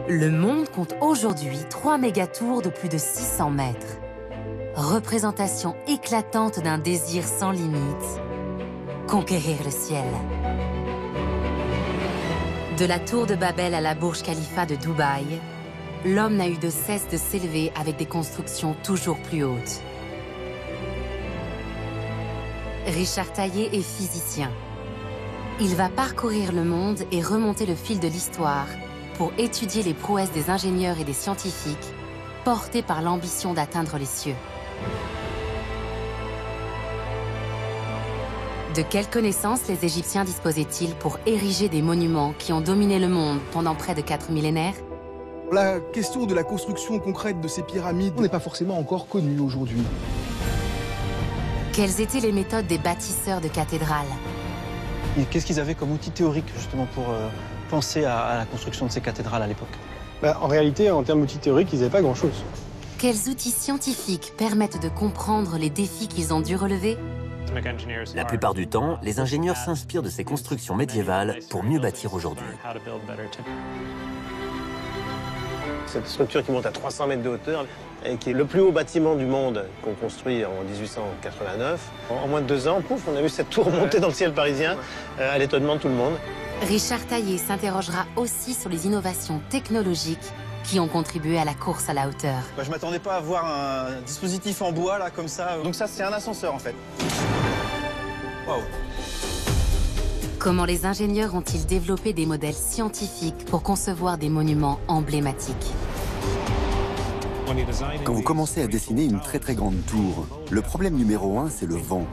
Le monde compte aujourd'hui 3 mégatours de plus de 600 mètres. Représentation éclatante d'un désir sans limite, conquérir le ciel. De la tour de Babel à la Burj Khalifa de Dubaï, l'homme n'a eu de cesse de s'élever avec des constructions toujours plus hautes. Richard Taillé est physicien. Il va parcourir le monde et remonter le fil de l'histoire pour étudier les prouesses des ingénieurs et des scientifiques portés par l'ambition d'atteindre les cieux. De quelles connaissances les Égyptiens disposaient-ils pour ériger des monuments qui ont dominé le monde pendant près de 4 millénaires? La question de la construction concrète de ces pyramides n'est pas forcément encore connue aujourd'hui. Quelles étaient les méthodes des bâtisseurs de cathédrales? Et qu'est-ce qu'ils avaient comme outil théorique justement pour penser à la construction de ces cathédrales à l'époque? En réalité, en termes d'outils théoriques, ils n'avaient pas grand-chose. Quels outils scientifiques permettent de comprendre les défis qu'ils ont dû relever? La plupart du temps, les ingénieurs s'inspirent de ces constructions médiévales pour mieux bâtir aujourd'hui. Cette structure qui monte à 300 mètres de hauteur et qui est le plus haut bâtiment du monde qu'on construit en 1889. En moins de 2 ans, pouf, on a vu cette tour monter dans le ciel parisien à l'étonnement de tout le monde. Richard Taillé s'interrogera aussi sur les innovations technologiques qui ont contribué à la course à la hauteur. Je m'attendais pas à voir un dispositif en bois là comme ça. Donc ça c'est un ascenseur en fait. Waouh. Comment les ingénieurs ont-ils développé des modèles scientifiques pour concevoir des monuments emblématiques? Quand vous commencez à dessiner une très grande tour, le problème numéro 1, c'est le vent.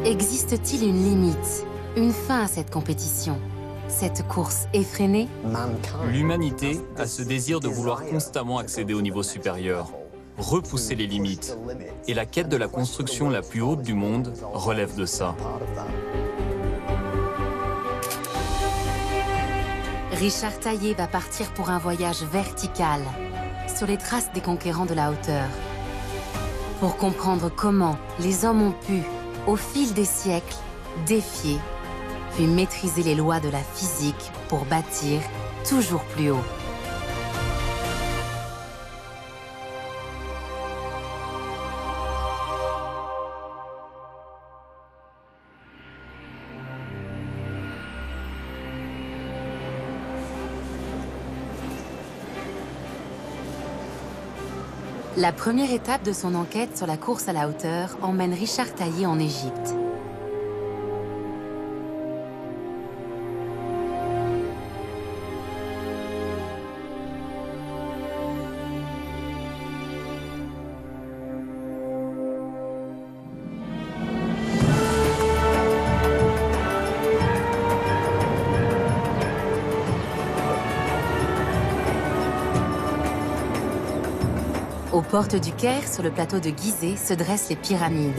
Existe-t-il une limite, une fin à cette compétition, cette course effrénée? L'humanité a ce désir de vouloir constamment accéder au niveau supérieur, repousser les limites. Et la quête de la construction la plus haute du monde relève de ça. Richard Taillé va partir pour un voyage vertical, sur les traces des conquérants de la hauteur. Pour comprendre comment les hommes ont pu, au fil des siècles, défier, puis maîtriser les lois de la physique pour bâtir toujours plus haut. La première étape de son enquête sur la course à la hauteur emmène Richard Taillé en Égypte. Aux portes du Caire, sur le plateau de Gizeh, se dressent les pyramides.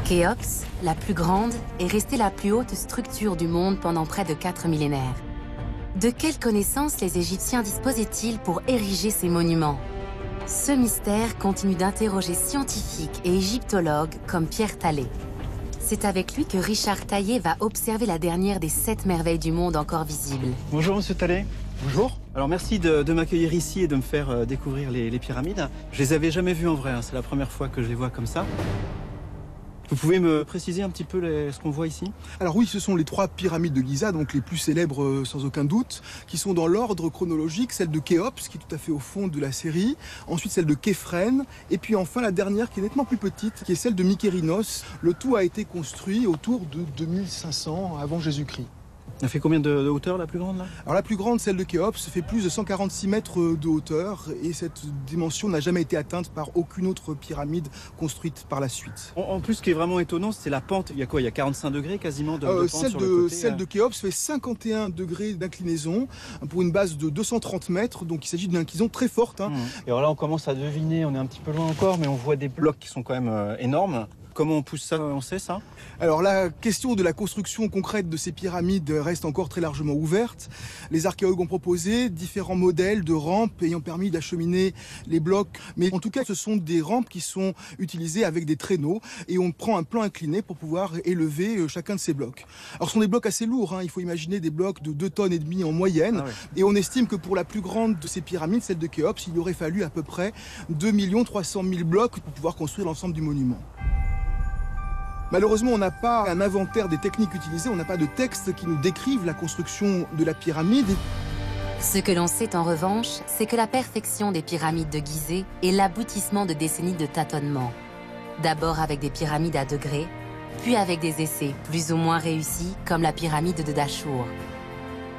Khéops, la plus grande, est restée la plus haute structure du monde pendant près de 4 millénaires. De quelles connaissances les Égyptiens disposaient-ils pour ériger ces monuments? Ce mystère continue d'interroger scientifiques et égyptologues comme Pierre Talley. C'est avec lui que Richard Taillé va observer la dernière des 7 merveilles du monde encore visibles. Bonjour Monsieur Talley. Bonjour. Alors merci de m'accueillir ici et de me faire découvrir les pyramides. Je les avais jamais vues en vrai, hein. C'est la première fois que je les vois comme ça. Vous pouvez me préciser un petit peu ce qu'on voit ici? Alors oui, ce sont les 3 pyramides de Giza, donc les plus célèbres sans aucun doute, qui sont dans l'ordre chronologique, celle de Khéops, qui est tout à fait au fond de la série, ensuite celle de Képhren, et puis enfin la dernière qui est nettement plus petite, qui est celle de Mykérinos. Le tout a été construit autour de 2500 avant Jésus-Christ. Elle fait combien de hauteur la plus grande là? Alors la plus grande, celle de Khéops, fait plus de 146 mètres de hauteur et cette dimension n'a jamais été atteinte par aucune autre pyramide construite par la suite. En plus, ce qui est vraiment étonnant, c'est la pente. Il y a quoi? Il y a 45 degrés quasiment de pente celle sur le côté. Celle de Khéops fait 51 degrés d'inclinaison pour une base de 230 mètres, donc il s'agit d'une inclinaison très forte. Hein. Et alors là, on commence à deviner, on est un petit peu loin encore, mais on voit des blocs qui sont quand même énormes. Comment on pousse ça? On sait ça? Alors la question de la construction concrète de ces pyramides reste encore très largement ouverte. Les archéologues ont proposé différents modèles de rampes ayant permis d'acheminer les blocs. Mais en tout cas, ce sont des rampes qui sont utilisées avec des traîneaux et on prend un plan incliné pour pouvoir élever chacun de ces blocs. Alors ce sont des blocs assez lourds, hein. Il faut imaginer des blocs de 2,5 tonnes en moyenne. Ah ouais. Et on estime que pour la plus grande de ces pyramides, celle de Khéops, il aurait fallu à peu près 2 300 000 blocs pour pouvoir construire l'ensemble du monument. Malheureusement, on n'a pas un inventaire des techniques utilisées, on n'a pas de texte qui nous décrivent la construction de la pyramide. Ce que l'on sait en revanche, c'est que la perfection des pyramides de Gizeh est l'aboutissement de décennies de tâtonnements. D'abord avec des pyramides à degrés, puis avec des essais plus ou moins réussis, comme la pyramide de Dachour.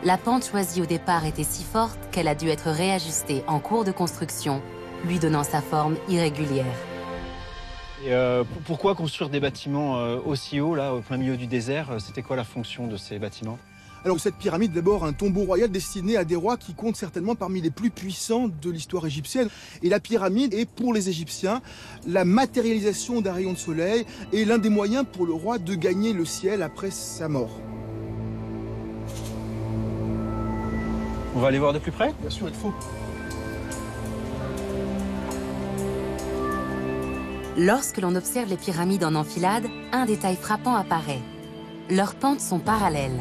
La pente choisie au départ était si forte qu'elle a dû être réajustée en cours de construction, lui donnant sa forme irrégulière. Et pourquoi construire des bâtiments aussi hauts, là, au plein milieu du désert? C'était quoi la fonction de ces bâtiments? Alors cette pyramide, d'abord, un tombeau royal destiné à des rois qui comptent certainement parmi les plus puissants de l'histoire égyptienne. Et la pyramide est, pour les Égyptiens, la matérialisation d'un rayon de soleil et l'un des moyens pour le roi de gagner le ciel après sa mort. On va aller voir de plus près? Bien sûr, il faut. Lorsque l'on observe les pyramides en enfilade, un détail frappant apparaît. Leurs pentes sont parallèles.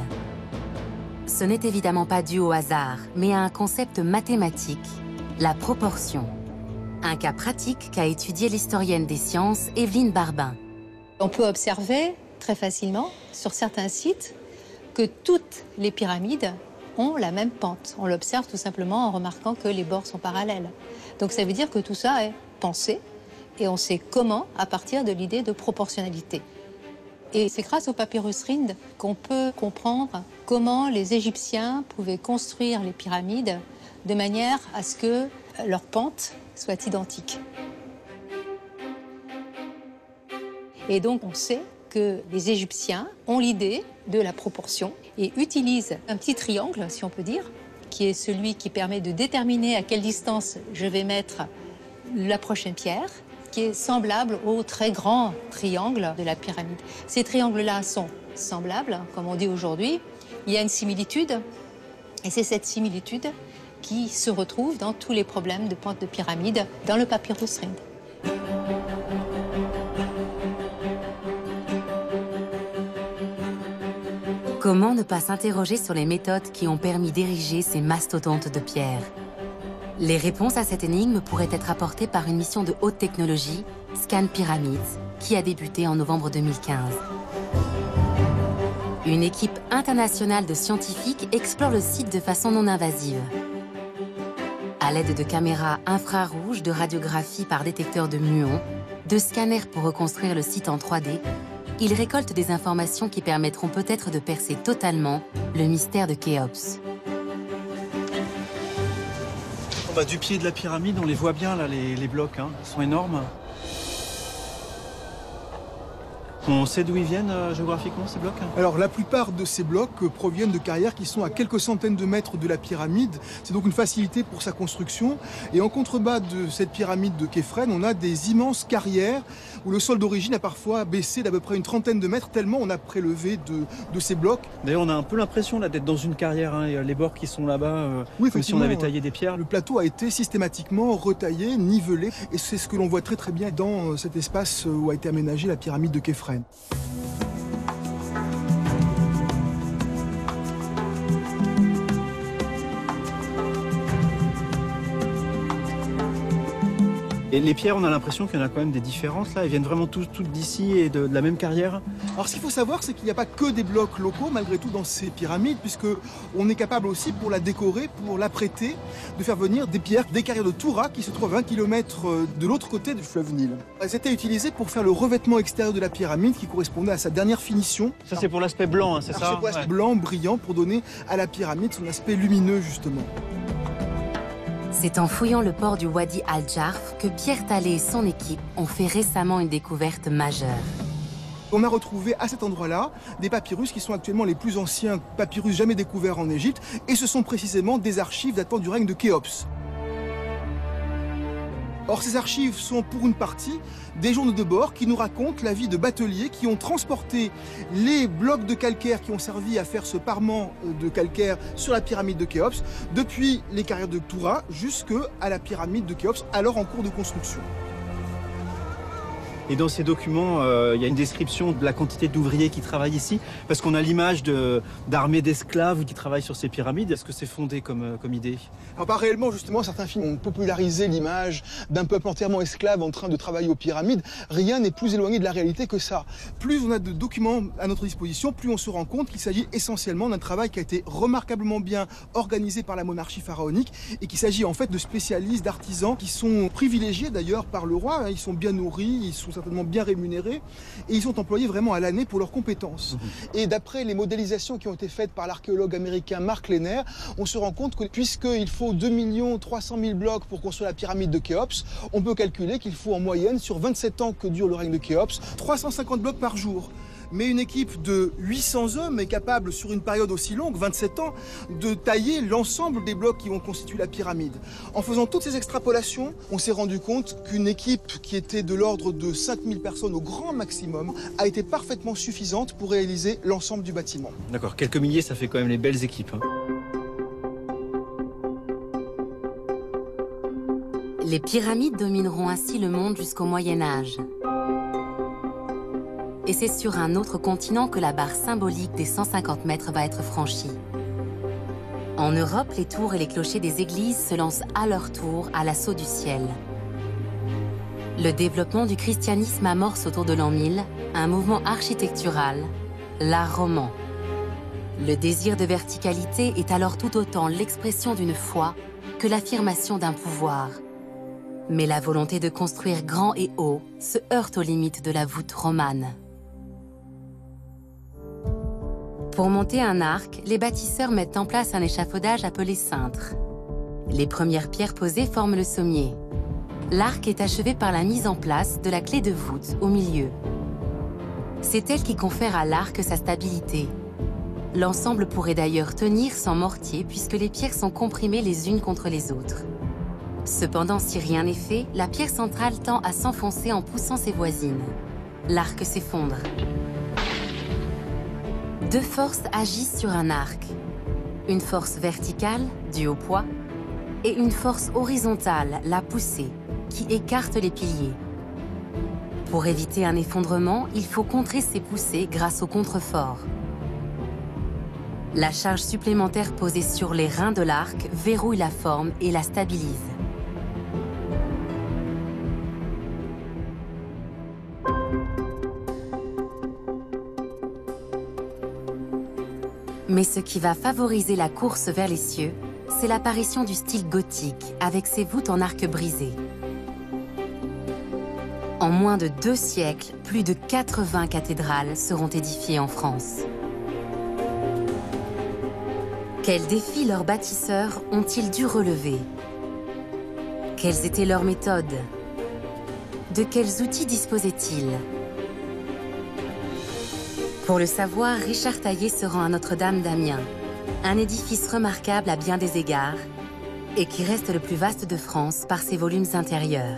Ce n'est évidemment pas dû au hasard, mais à un concept mathématique, la proportion. Un cas pratique qu'a étudié l'historienne des sciences Evelyne Barbin. On peut observer très facilement sur certains sites que toutes les pyramides ont la même pente. On l'observe tout simplement en remarquant que les bords sont parallèles. Donc ça veut dire que tout ça est pensé. Et on sait comment à partir de l'idée de proportionnalité. Et c'est grâce au papyrus Rhind qu'on peut comprendre comment les Égyptiens pouvaient construire les pyramides de manière à ce que leurs pentes soient identiques. Et donc on sait que les Égyptiens ont l'idée de la proportion et utilisent un petit triangle, si on peut dire, qui est celui qui permet de déterminer à quelle distance je vais mettre la prochaine pierre, qui est semblable au très grand triangle de la pyramide. Ces triangles-là sont semblables, comme on dit aujourd'hui. Il y a une similitude, et c'est cette similitude qui se retrouve dans tous les problèmes de pente de pyramide dans le papyrus Rhind. Comment ne pas s'interroger sur les méthodes qui ont permis d'ériger ces mastodontes de pierre? Les réponses à cette énigme pourraient être apportées par une mission de haute technologie, Scan Pyramids, qui a débuté en novembre 2015. Une équipe internationale de scientifiques explore le site de façon non invasive. À l'aide de caméras infrarouges, de radiographie par détecteur de muons, de scanners pour reconstruire le site en 3D, ils récoltent des informations qui permettront peut-être de percer totalement le mystère de Khéops. Du pied de la pyramide, on les voit bien là, les blocs, hein. Ils sont énormes. On sait d'où ils viennent géographiquement, ces blocs? Alors la plupart de ces blocs proviennent de carrières qui sont à quelques centaines de mètres de la pyramide. C'est donc une facilité pour sa construction. Et en contrebas de cette pyramide de Képhren, on a des immenses carrières où le sol d'origine a parfois baissé d'à peu près une trentaine de mètres, tellement on a prélevé de ces blocs. D'ailleurs, on a un peu l'impression d'être dans une carrière, hein. Les bords qui sont là-bas, oui, comme si on avait taillé des pierres. Le plateau a été systématiquement retaillé, nivelé, et c'est ce que l'on voit très très bien dans cet espace où a été aménagée la pyramide de Képhren. Et les pierres, on a l'impression qu'il y en a quand même des différences là. Elles viennent vraiment toutes d'ici et de la même carrière. Alors ce qu'il faut savoir, c'est qu'il n'y a pas que des blocs locaux malgré tout dans ces pyramides, puisque on est capable aussi pour la décorer, pour l'apprêter, de faire venir des pierres des carrières de Toura qui se trouvent à 20 km de l'autre côté du fleuve Nil. Elles étaient utilisées pour faire le revêtement extérieur de la pyramide qui correspondait à sa dernière finition. Ça c'est pour l'aspect blanc, hein, c'est ça? C'est pour l'aspect blanc, brillant, pour donner à la pyramide son aspect lumineux justement. C'est en fouillant le port du Wadi Al-Jarf que Pierre Talley et son équipe ont fait récemment une découverte majeure. On a retrouvé à cet endroit-là des papyrus qui sont actuellement les plus anciens papyrus jamais découverts en Égypte, et ce sont précisément des archives datant du règne de Khéops. Or, ces archives sont pour une partie des journaux de bord qui nous racontent la vie de bateliers qui ont transporté les blocs de calcaire qui ont servi à faire ce parement de calcaire sur la pyramide de Khéops depuis les carrières de Toura jusqu'à la pyramide de Khéops, alors en cours de construction. Et dans ces documents, il y a une description de la quantité d'ouvriers qui travaillent ici, parce qu'on a l'image d'armées d'esclaves qui travaillent sur ces pyramides. Est-ce que c'est fondé comme idée? Alors pas réellement, justement, certains films ont popularisé l'image d'un peuple entièrement esclave en train de travailler aux pyramides. Rien n'est plus éloigné de la réalité que ça. Plus on a de documents à notre disposition, plus on se rend compte qu'il s'agit essentiellement d'un travail qui a été remarquablement bien organisé par la monarchie pharaonique et qu'il s'agit en fait de spécialistes, d'artisans qui sont privilégiés d'ailleurs par le roi. Ils sont bien nourris, ils sont certainement bien rémunérés et ils sont employés vraiment à l'année pour leurs compétences. Et d'après les modélisations qui ont été faites par l'archéologue américain Mark Lehner, on se rend compte que puisqu'il faut 2 300 000 blocs pour construire la pyramide de Khéops, on peut calculer qu'il faut en moyenne, sur 27 ans que dure le règne de Khéops, 350 blocs par jour. Mais une équipe de 800 hommes est capable, sur une période aussi longue, 27 ans, de tailler l'ensemble des blocs qui vont constituer la pyramide. En faisant toutes ces extrapolations, on s'est rendu compte qu'une équipe qui était de l'ordre de 5000 personnes au grand maximum a été parfaitement suffisante pour réaliser l'ensemble du bâtiment. D'accord, quelques milliers, ça fait quand même les belles équipes, hein. Les pyramides domineront ainsi le monde jusqu'au Moyen-Âge. Et c'est sur un autre continent que la barre symbolique des 150 mètres va être franchie. En Europe, les tours et les clochers des églises se lancent à leur tour à l'assaut du ciel. Le développement du christianisme amorce autour de l'an 1000 un mouvement architectural, l'art roman. Le désir de verticalité est alors tout autant l'expression d'une foi que l'affirmation d'un pouvoir. Mais la volonté de construire grand et haut se heurte aux limites de la voûte romane. Pour monter un arc, les bâtisseurs mettent en place un échafaudage appelé cintre. Les premières pierres posées forment le sommier. L'arc est achevé par la mise en place de la clé de voûte au milieu. C'est elle qui confère à l'arc sa stabilité. L'ensemble pourrait d'ailleurs tenir sans mortier puisque les pierres sont comprimées les unes contre les autres. Cependant, si rien n'est fait, la pierre centrale tend à s'enfoncer en poussant ses voisines. L'arc s'effondre. Deux forces agissent sur un arc. Une force verticale, due au poids, et une force horizontale, la poussée, qui écarte les piliers. Pour éviter un effondrement, il faut contrer ces poussées grâce au contrefort. La charge supplémentaire posée sur les reins de l'arc verrouille la forme et la stabilise. Mais ce qui va favoriser la course vers les cieux, c'est l'apparition du style gothique, avec ses voûtes en arc brisé. En moins de 2 siècles, plus de 80 cathédrales seront édifiées en France. Quels défis leurs bâtisseurs ont-ils dû relever? Quelles étaient leurs méthodes? De quels outils disposaient-ils? Pour le savoir, Richard Taillé se rend à Notre-Dame d'Amiens, un édifice remarquable à bien des égards et qui reste le plus vaste de France par ses volumes intérieurs.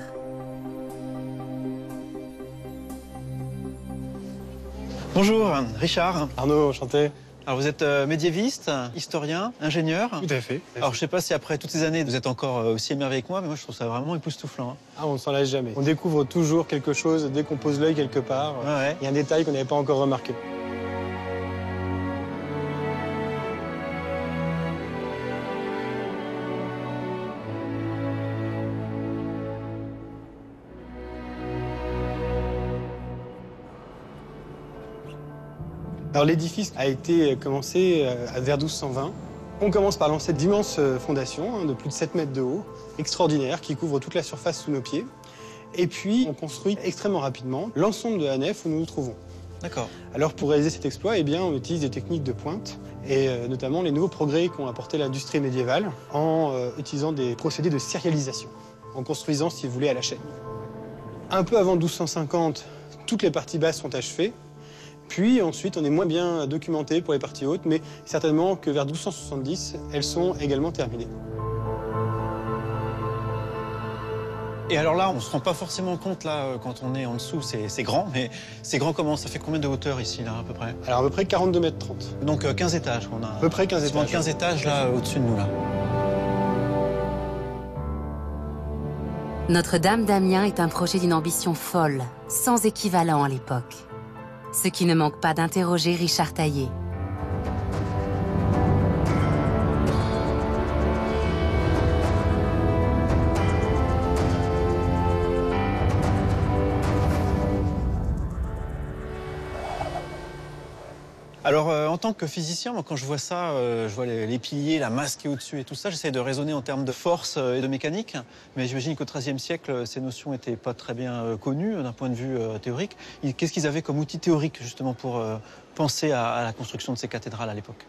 Bonjour, Richard. Arnaud, enchanté. Alors vous êtes médiéviste, historien, ingénieur. Tout à fait. Alors je ne sais pas si après toutes ces années vous êtes encore aussi émerveillé que moi, mais moi je trouve ça vraiment époustouflant, hein. Ah, on ne s'en lasse jamais. On découvre toujours quelque chose dès qu'on pose l'œil quelque part. Ouais. Il y a un détail qu'on n'avait pas encore remarqué. Alors l'édifice a été commencé vers 1220. On commence par lancer d'immenses fondations de plus de 7 mètres de haut, extraordinaires, qui couvrent toute la surface sous nos pieds. Et puis on construit extrêmement rapidement l'ensemble de la nef où nous nous trouvons. D'accord. Alors pour réaliser cet exploit, eh bien, on utilise des techniques de pointe et notamment les nouveaux progrès qu'ont apporté l'industrie médiévale en utilisant des procédés de sérialisation, en construisant, si vous voulez, à la chaîne. Un peu avant 1250, toutes les parties basses sont achevées. Puis ensuite, on est moins bien documenté pour les parties hautes, mais certainement que vers 1270, elles sont également terminées. Et alors là, on ne se rend pas forcément compte, là, quand on est en dessous, c'est grand, mais c'est grand comment? Ça fait combien de hauteur ici, là, à peu près? Alors à peu près 42 mètres 30. Donc 15 étages, on a... À peu près 15 étages. 15 étages, là, au-dessus de nous, là. Notre-Dame d'Amiens est un projet d'une ambition folle, sans équivalent à l'époque. Ce qui ne manque pas d'interroger Richard Taillé. Alors, en tant que physicien, moi, quand je vois ça, je vois les piliers, la masse qui est au-dessus et tout ça, j'essaie de raisonner en termes de force et de mécanique. Mais j'imagine qu'au XIIIe siècle, ces notions n'étaient pas très bien connues d'un point de vue théorique. Qu'est-ce qu'ils avaient comme outil théorique, justement, pour penser à la construction de ces cathédrales à l'époque?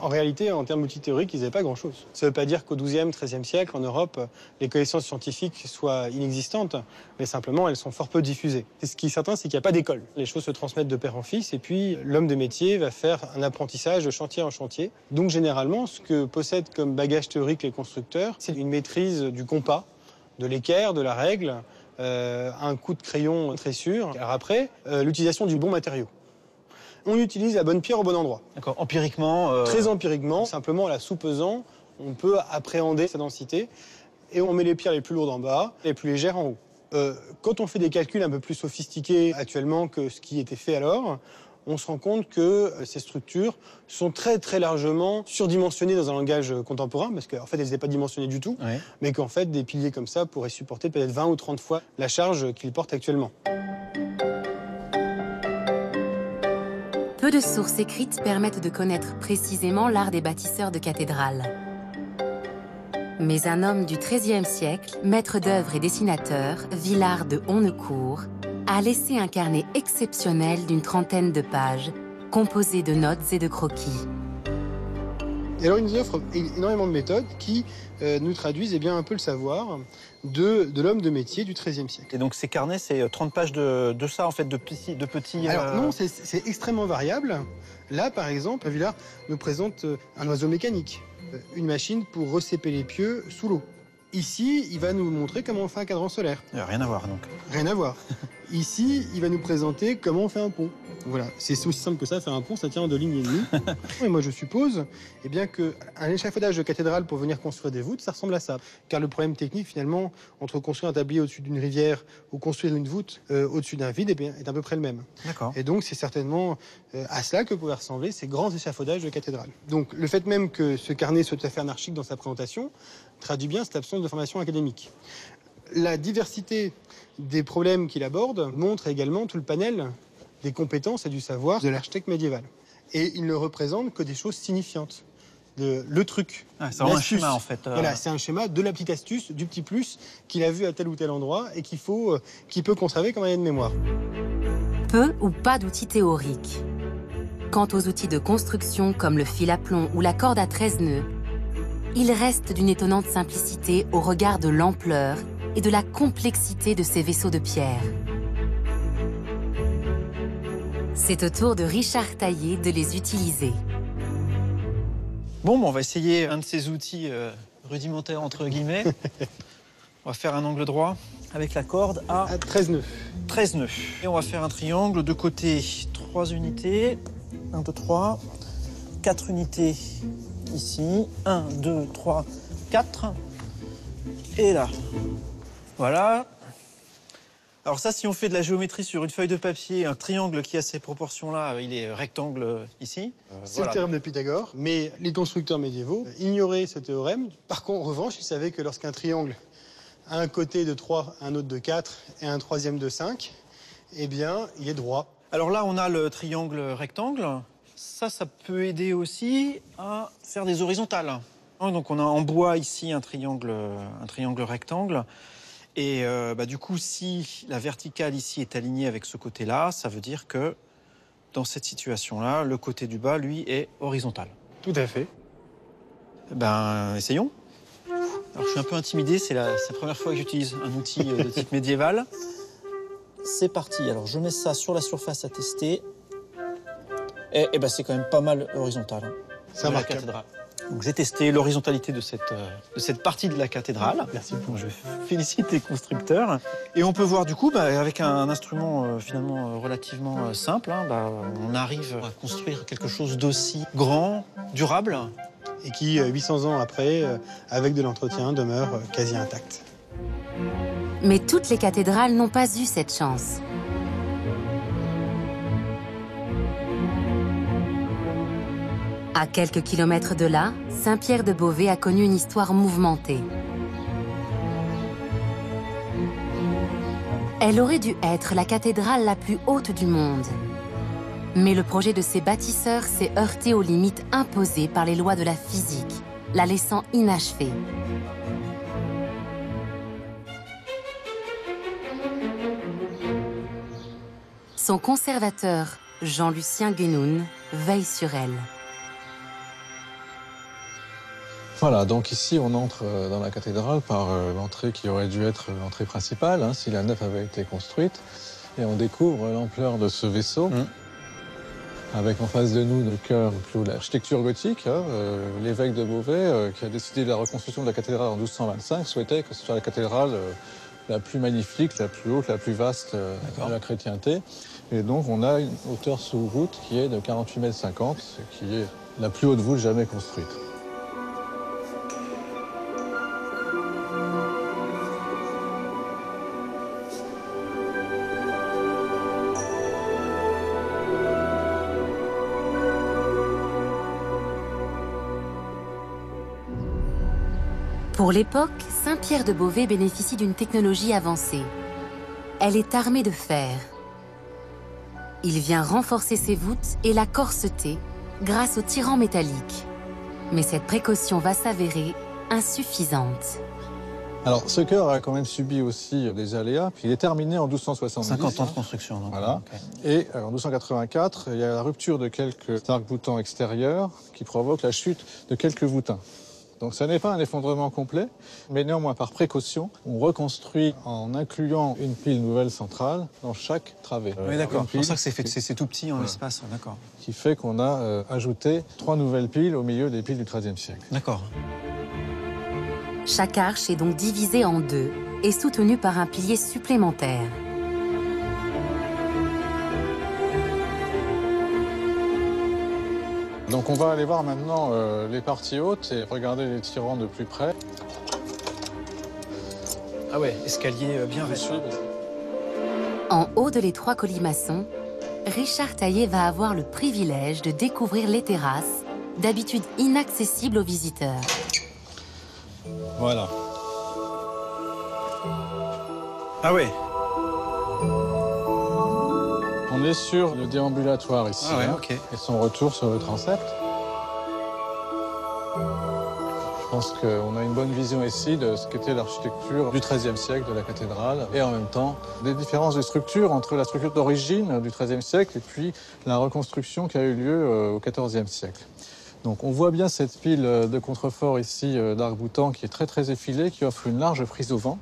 En réalité, en termes d'outils théoriques, ils n'avaient pas grand-chose. Ça ne veut pas dire qu'au XIIe, XIIIe siècle, en Europe, les connaissances scientifiques soient inexistantes, mais simplement, elles sont fort peu diffusées. Et ce qui est certain, c'est qu'il n'y a pas d'école. Les choses se transmettent de père en fils, et puis l'homme de métier va faire un apprentissage de chantier en chantier. Donc, généralement, ce que possèdent comme bagage théorique les constructeurs, c'est une maîtrise du compas, de l'équerre, de la règle, un coup de crayon très sûr. Alors après, l'utilisation du bon matériau. On utilise la bonne pierre au bon endroit. D'accord, empiriquement Très empiriquement, simplement en la soupesant, on peut appréhender sa densité et on met les pierres les plus lourdes en bas, les plus légères en haut. Quand on fait des calculs un peu plus sophistiqués actuellement que ce qui était fait alors, on se rend compte que ces structures sont très très largement surdimensionnées dans un langage contemporain, parce qu'en fait elles n'étaient pas dimensionnées du tout, oui. Mais qu'en fait des piliers comme ça pourraient supporter peut-être 20 ou 30 fois la charge qu'ils portent actuellement. Peu de sources écrites permettent de connaître précisément l'art des bâtisseurs de cathédrales. Mais un homme du XIIIe siècle, maître d'œuvre et dessinateur, Villard de Honnecourt, a laissé un carnet exceptionnel d'une trentaine de pages, composé de notes et de croquis. Et alors, il nous offre énormément de méthodes qui nous traduisent un peu le savoir de l'homme de métier du XIIIe siècle. Et donc ces carnets, c'est 30 pages de ça, en fait, de petits... Alors non, c'est extrêmement variable. Là, par exemple, Villard nous présente un oiseau mécanique, une machine pour recéper les pieux sous l'eau. Ici, il va nous montrer comment on fait un cadran solaire. Rien à voir, donc. Rien à voir. Ici, il va nous présenter comment on fait un pont. Voilà, c'est aussi simple que ça, faire un pont, ça tient en 2 lignes et demie. Et moi, je suppose qu'un échafaudage de cathédrale pour venir construire des voûtes, ça ressemble à ça. Car le problème technique, finalement, entre construire un tablier au-dessus d'une rivière ou construire une voûte au-dessus d'un vide, est à peu près le même. D'accord. Et donc, c'est certainement à cela que pouvaient ressembler ces grands échafaudages de cathédrales. Donc, le fait même que ce carnet soit tout à fait anarchique dans sa présentation traduit bien cette absence de formation académique. La diversité des problèmes qu'il aborde montre également tout le panel des compétences et du savoir de l'architecte médiéval. Et il ne représente que des choses signifiantes. Le truc. C'est vraiment un schéma, en fait. Voilà, c'est un schéma de la petite astuce, du petit plus qu'il a vu à tel ou tel endroit et qu'il peut conserver comme un aide de mémoire. Peu ou pas d'outils théoriques. Quant aux outils de construction comme le fil à plomb ou la corde à 13 nœuds, il reste d'une étonnante simplicité au regard de l'ampleur et de la complexité de ces vaisseaux de pierre. C'est au tour de Richard Taillé de les utiliser. Bon, on va essayer un de ces outils rudimentaires, entre guillemets. On va faire un angle droit avec la corde à 13 nœuds. 13 nœuds. Et on va faire un triangle de côté, 3 unités. 1, 2, 3. 4 unités ici. 1, 2, 3, 4. Et là. Voilà. Alors ça, si on fait de la géométrie sur une feuille de papier, un triangle qui a ces proportions-là, il est rectangle ici. C'est le théorème de Pythagore, mais les constructeurs médiévaux ignoraient ce théorème. Par contre, en revanche, ils savaient que lorsqu'un triangle a un côté de 3, un autre de 4 et un troisième de 5, il est droit. Alors là, on a le triangle rectangle. Ça peut aider aussi à faire des horizontales. Donc on a en bois ici un triangle rectangle. Et du coup, si la verticale ici est alignée avec ce côté-là, ça veut dire que dans cette situation-là, le côté du bas, lui, est horizontal. Tout à fait. Essayons. Alors, je suis un peu intimidé, c'est la première fois que j'utilise un outil de type médiéval. C'est parti. Alors, je mets ça sur la surface à tester. Et c'est quand même pas mal horizontal. Ça marche. Donc, j'ai testé l'horizontalité de cette partie de la cathédrale. Merci. Donc, je félicite les constructeurs. Et on peut voir du coup, avec un instrument finalement relativement simple, on arrive à construire quelque chose d'aussi grand, durable. Et qui, 800 ans après, avec de l'entretien, demeure quasi intact. Mais toutes les cathédrales n'ont pas eu cette chance. À quelques kilomètres de là, Saint-Pierre de Beauvais a connu une histoire mouvementée. Elle aurait dû être la cathédrale la plus haute du monde. Mais le projet de ses bâtisseurs s'est heurté aux limites imposées par les lois de la physique, la laissant inachevée. Son conservateur, Jean-Lucien Guénoun, veille sur elle. Voilà, donc ici on entre dans la cathédrale par l'entrée qui aurait dû être l'entrée principale, si la nef avait été construite. Et on découvre l'ampleur de ce vaisseau, avec en face de nous le cœur le plus haut de l'architecture gothique. L'évêque de Beauvais, qui a décidé de la reconstruction de la cathédrale en 1225, souhaitait que ce soit la cathédrale la plus magnifique, la plus haute, la plus vaste de la chrétienté. Et donc on a une hauteur sous voûte qui est de 48,50 m, ce qui est la plus haute voûte jamais construite. Pour l'époque, Saint-Pierre de Beauvais bénéficie d'une technologie avancée. Elle est armée de fer. Il vient renforcer ses voûtes et la corseter grâce aux tirants métalliques. Mais cette précaution va s'avérer insuffisante. Alors, ce chœur a quand même subi aussi des aléas, puis il est terminé en 1270. 50 ans de construction, donc. Voilà. Okay. Et en 1284, il y a la rupture de quelques arcs-boutants extérieurs qui provoque la chute de quelques voûtins. Donc ce n'est pas un effondrement complet, mais néanmoins par précaution, on reconstruit en incluant une pile nouvelle centrale dans chaque travée. Oui, d'accord. C'est pour ça que c'est tout petit en espace, d'accord. Qui fait qu'on a ajouté 3 nouvelles piles au milieu des piles du XIIIe siècle. D'accord. Chaque arche est donc divisée en deux et soutenue par un pilier supplémentaire. Donc on va aller voir maintenant les parties hautes et regarder les tirants de plus près. Ah ouais, escalier bien reçu. En haut de les 3 colimaçons, Richard Taillé va avoir le privilège de découvrir les terrasses, d'habitude inaccessibles aux visiteurs. Voilà. Ah ouais. On est sur le déambulatoire ici, okay. Et son retour sur le transept. Je pense qu'on a une bonne vision ici de ce qu'était l'architecture du XIIIe siècle de la cathédrale et en même temps des différences de structure entre la structure d'origine du XIIIe siècle et puis la reconstruction qui a eu lieu au XIVe siècle. Donc on voit bien cette pile de contreforts ici d'arc-boutants qui est très effilée, qui offre une large prise au vent.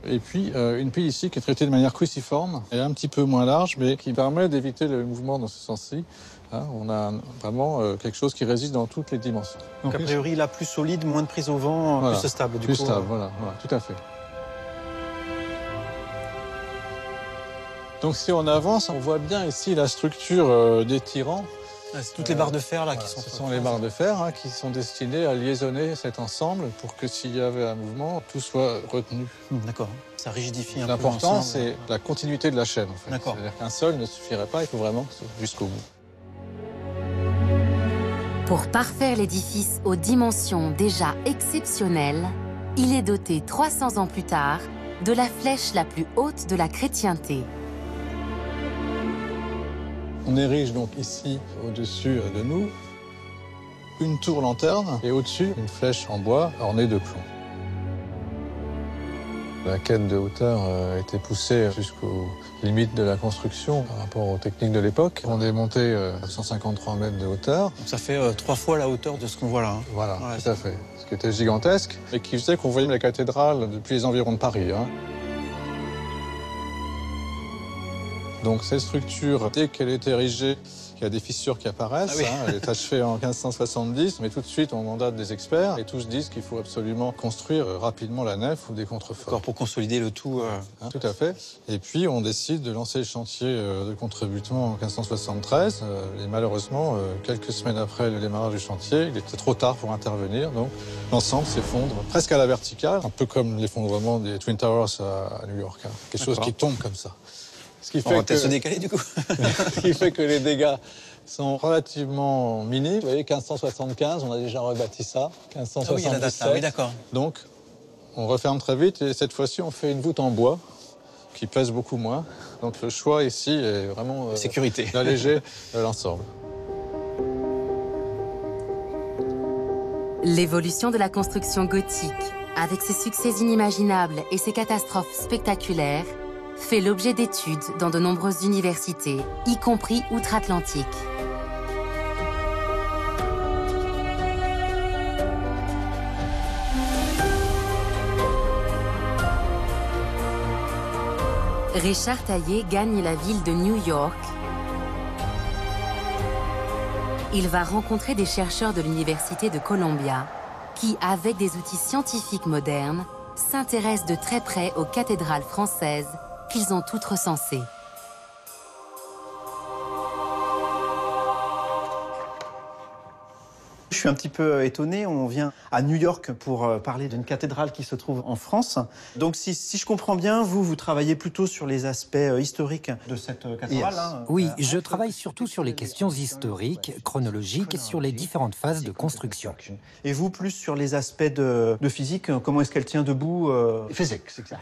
Et puis une pile ici qui est traitée de manière cruciforme, elle est un petit peu moins large, mais qui permet d'éviter le mouvement dans ce sens-ci. On a vraiment quelque chose qui résiste dans toutes les dimensions. Donc a priori, là, plus solide, moins de prise au vent, voilà, plus stable. Plus stable, voilà, tout à fait. Donc si on avance, on voit bien ici la structure des tirants. C'est toutes les barres de fer là qui sont. Ce sont les barres de fer qui sont destinées à liaisonner cet ensemble pour que s'il y avait un mouvement, tout soit retenu. D'accord. Ça rigidifie un peu. L'important, c'est la continuité de la chaîne. En fait. D'accord. C'est-à-dire qu'un seul ne suffirait pas, il faut vraiment jusqu'au bout. Pour parfaire l'édifice aux dimensions déjà exceptionnelles, il est doté 300 ans plus tard de la flèche la plus haute de la chrétienté. On érige donc ici, au-dessus de nous, une tour lanterne et au-dessus, une flèche en bois ornée de plomb. La quête de hauteur a été poussée jusqu'aux limites de la construction par rapport aux techniques de l'époque. On est monté à 153 mètres de hauteur. Donc ça fait 3 fois la hauteur de ce qu'on voit là. Hein. Voilà, ouais, tout à fait. Ce qui était gigantesque et qui faisait qu'on voyait la cathédrale depuis les environs de Paris. Hein. Donc cette structure, dès qu'elle est érigée, il y a des fissures qui apparaissent. Ah oui. Elle est achevée en 1570, mais tout de suite on mandate des experts et tous disent qu'il faut absolument construire rapidement la nef ou des contreforts. Pour consolider le tout. Tout à fait. Et puis on décide de lancer le chantier de contrebutement en 1573. Et malheureusement, quelques semaines après le démarrage du chantier, il était trop tard pour intervenir. Donc l'ensemble s'effondre presque à la verticale, un peu comme l'effondrement des Twin Towers à New York. Hein. Quelque chose qui tombe comme ça. Ce qui fait on va peut-être se décaler du coup. Ce qui fait que les dégâts sont relativement minimes. Vous voyez, 1575, on a déjà rebâti ça. 1577. Ah oui, il y a la date là, oui, d'accord. Donc, on referme très vite et cette fois-ci, on fait une voûte en bois qui pèse beaucoup moins. Donc, le choix ici est vraiment sécurité. D'alléger l'ensemble. L'évolution de la construction gothique, avec ses succès inimaginables et ses catastrophes spectaculaires, fait l'objet d'études dans de nombreuses universités, y compris outre-Atlantique. Richard Taillé gagne la ville de New York. Il va rencontrer des chercheurs de l'Université de Columbia qui, avec des outils scientifiques modernes, s'intéressent de très près aux cathédrales françaises qu'ils ont toutes recensées. Je suis un petit peu étonné, on vient à New York pour parler d'une cathédrale qui se trouve en France. Donc si je comprends bien, vous travaillez plutôt sur les aspects historiques de cette cathédrale. Hein, oui, je travaille surtout sur les questions historiques, chronologiques, sur les différentes phases de construction. Et vous, plus sur les aspects de physique, comment est-ce qu'elle tient debout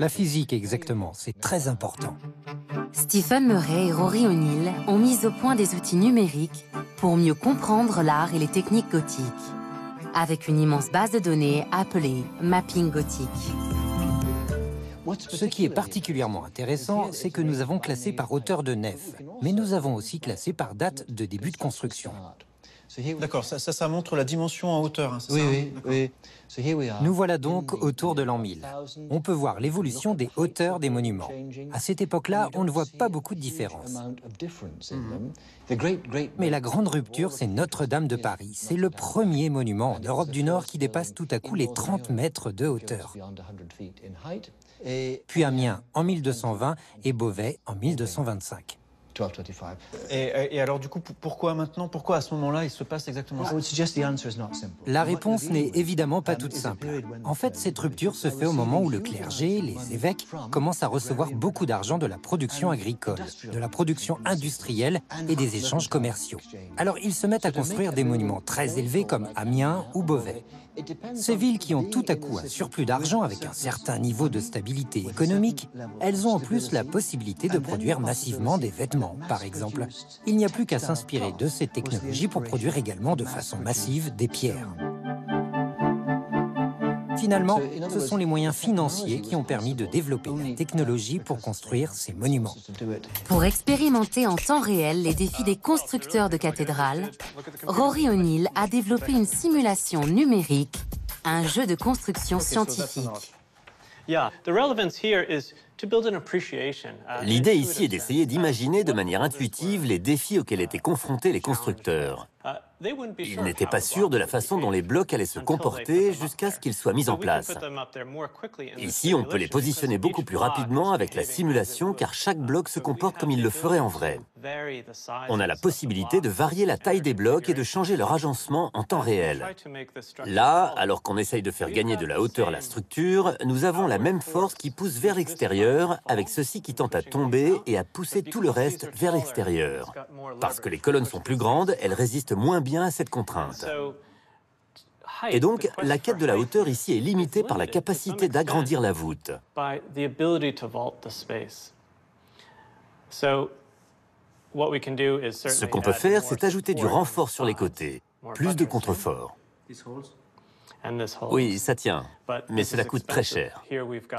La physique, exactement, c'est très important. Stephen Murray et Rory O'Neill ont mis au point des outils numériques pour mieux comprendre l'art et les techniques gothiques, avec une immense base de données appelée Mapping Gothique. Ce qui est particulièrement intéressant, c'est que nous avons classé par hauteur de nef, mais nous avons aussi classé par date de début de construction. D'accord, ça montre la dimension en hauteur. Hein, oui. Nous voilà donc autour de l'an 1000. On peut voir l'évolution des hauteurs des monuments. À cette époque-là, on ne voit pas beaucoup de différence. Mais la grande rupture, c'est Notre-Dame de Paris. C'est le premier monument en Europe du Nord qui dépasse tout à coup les 30 mètres de hauteur. Puis Amiens en 1220 et Beauvais en 1225. Et alors du coup, pourquoi maintenant? Pourquoi à ce moment-là, il se passe exactement ça? La réponse n'est évidemment pas toute simple. En fait, cette rupture se fait au moment où le clergé, les évêques, commencent à recevoir beaucoup d'argent de la production agricole, de la production industrielle et des échanges commerciaux. Alors ils se mettent à construire des monuments très élevés comme Amiens ou Beauvais. Ces villes qui ont tout à coup un surplus d'argent avec un certain niveau de stabilité économique, elles ont en plus la possibilité de produire massivement des vêtements, par exemple. Il n'y a plus qu'à s'inspirer de cette technologie pour produire également de façon massive des pierres. Finalement, ce sont les moyens financiers qui ont permis de développer la technologie pour construire ces monuments. Pour expérimenter en temps réel les défis des constructeurs de cathédrales, Rory O'Neill a développé une simulation numérique, un jeu de construction scientifique. L'idée ici est d'essayer d'imaginer de manière intuitive les défis auxquels étaient confrontés les constructeurs. Ils n'étaient pas sûrs de la façon dont les blocs allaient se comporter jusqu'à ce qu'ils soient mis en place. Ici, on peut les positionner beaucoup plus rapidement avec la simulation car chaque bloc se comporte comme il le ferait en vrai. On a la possibilité de varier la taille des blocs et de changer leur agencement en temps réel. Là, alors qu'on essaye de faire gagner de la hauteur à la structure, nous avons la même force qui pousse vers l'extérieur, avec ceci qui tente à tomber et à pousser tout le reste vers l'extérieur. Parce que les colonnes sont plus grandes, elles résistent moins bien à cette contrainte. Et donc, la quête de la hauteur ici est limitée par la capacité d'agrandir la voûte. Ce qu'on peut faire, c'est ajouter du renfort sur les côtés, plus de contrefort. Oui, ça tient, mais cela coûte très cher.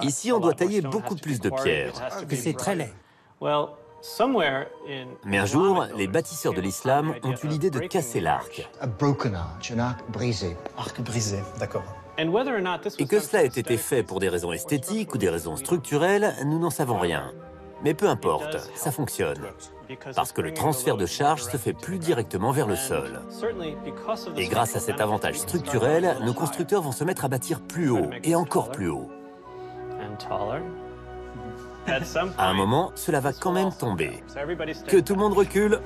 Ici, on doit tailler beaucoup plus de pierres. Que c'est très laid. Mais un jour, les bâtisseurs de l'islam ont eu l'idée de casser l'arc. Arc brisé, d'accord. Et que cela ait été fait pour des raisons esthétiques ou des raisons structurelles, nous n'en savons rien. Mais peu importe, ça fonctionne. Parce que le transfert de charge se fait plus directement vers le sol. Et grâce à cet avantage structurel, nos constructeurs vont se mettre à bâtir plus haut et encore plus haut. À un moment, cela va quand même tomber. Que tout le monde recule.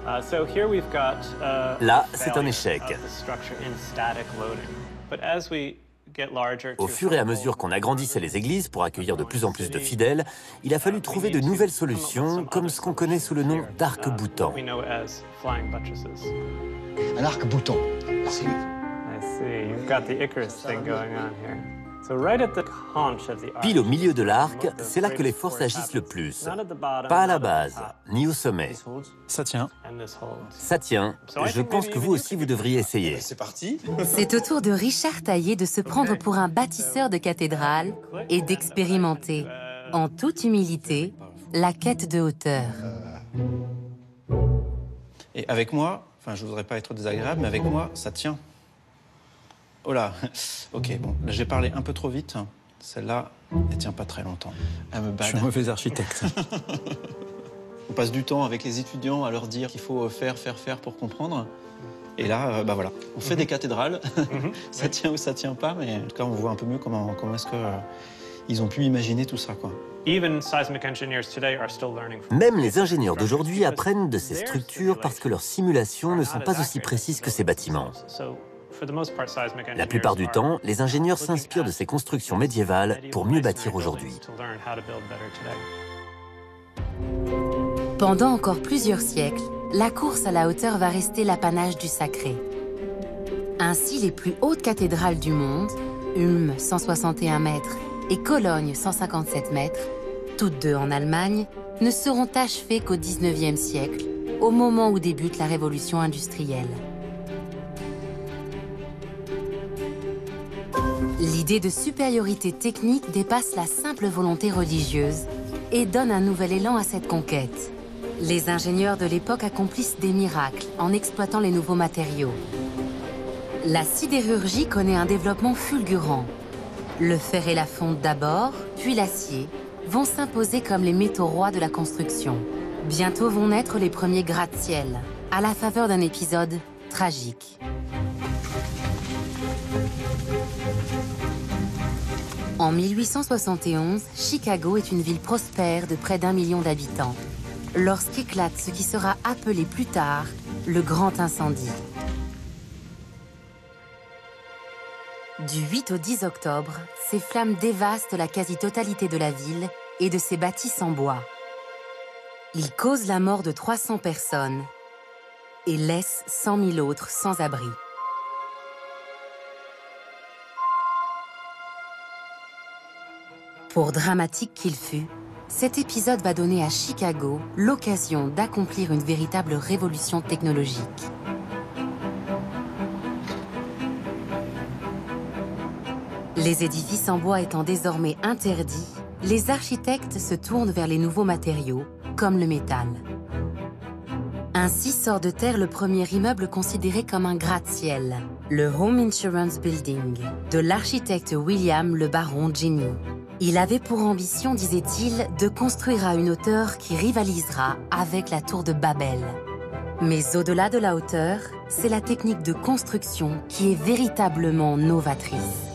Là, c'est un échec. Au fur et à mesure qu'on agrandissait les églises pour accueillir de plus en plus de fidèles, il a fallu trouver de nouvelles solutions, comme ce qu'on connaît sous le nom d'arc-boutant. Un arc-boutant. Pile au milieu de l'arc, c'est là que les forces agissent le plus. Pas à la base, ni au sommet. Ça tient. Ça tient. Je pense que vous aussi, vous devriez essayer. C'est parti. C'est au tour de Richard Taillé de se prendre pour un bâtisseur de cathédrale et d'expérimenter, en toute humilité, la quête de hauteur. Et avec moi, enfin, je voudrais pas être désagréable, mais avec moi, ça tient. Oh là, ok, bon, là j'ai parlé un peu trop vite. Celle-là, elle tient pas très longtemps. Je suis un mauvais architecte. On passe du temps avec les étudiants à leur dire qu'il faut faire pour comprendre. Et là, bah voilà, on fait des cathédrales. Ça tient ou ça tient pas, mais en tout cas, on voit un peu mieux comment est-ce que ils ont pu imaginer tout ça, quoi. Même les ingénieurs d'aujourd'hui apprennent de ces structures parce que leurs simulations ne sont pas aussi précises que ces bâtiments. La plupart du temps, les ingénieurs s'inspirent de ces constructions médiévales pour mieux bâtir aujourd'hui. Pendant encore plusieurs siècles, la course à la hauteur va rester l'apanage du sacré. Ainsi, les plus hautes cathédrales du monde, Ulm 161 mètres et Cologne 157 mètres, toutes deux en Allemagne, ne seront achevées qu'au XIXe siècle, au moment où débute la révolution industrielle. L'idée de supériorité technique dépasse la simple volonté religieuse et donne un nouvel élan à cette conquête. Les ingénieurs de l'époque accomplissent des miracles en exploitant les nouveaux matériaux. La sidérurgie connaît un développement fulgurant. Le fer et la fonte d'abord, puis l'acier, vont s'imposer comme les métaux rois de la construction. Bientôt vont naître les premiers gratte-ciel, à la faveur d'un épisode tragique. En 1871, Chicago est une ville prospère de près d'1 million d'habitants, lorsqu'éclate ce qui sera appelé plus tard le Grand Incendie. Du 8 au 10 octobre, ces flammes dévastent la quasi-totalité de la ville et de ses bâtisses en bois. Ils causent la mort de 300 personnes et laissent 100 000 autres sans abri. Pour dramatique qu'il fut, cet épisode va donner à Chicago l'occasion d'accomplir une véritable révolution technologique. Les édifices en bois étant désormais interdits, les architectes se tournent vers les nouveaux matériaux, comme le métal. Ainsi sort de terre le premier immeuble considéré comme un gratte-ciel, le Home Insurance Building, de l'architecte William le Baron Genie. Il avait pour ambition, disait-il, de construire à une hauteur qui rivalisera avec la tour de Babel. Mais au-delà de la hauteur, c'est la technique de construction qui est véritablement novatrice.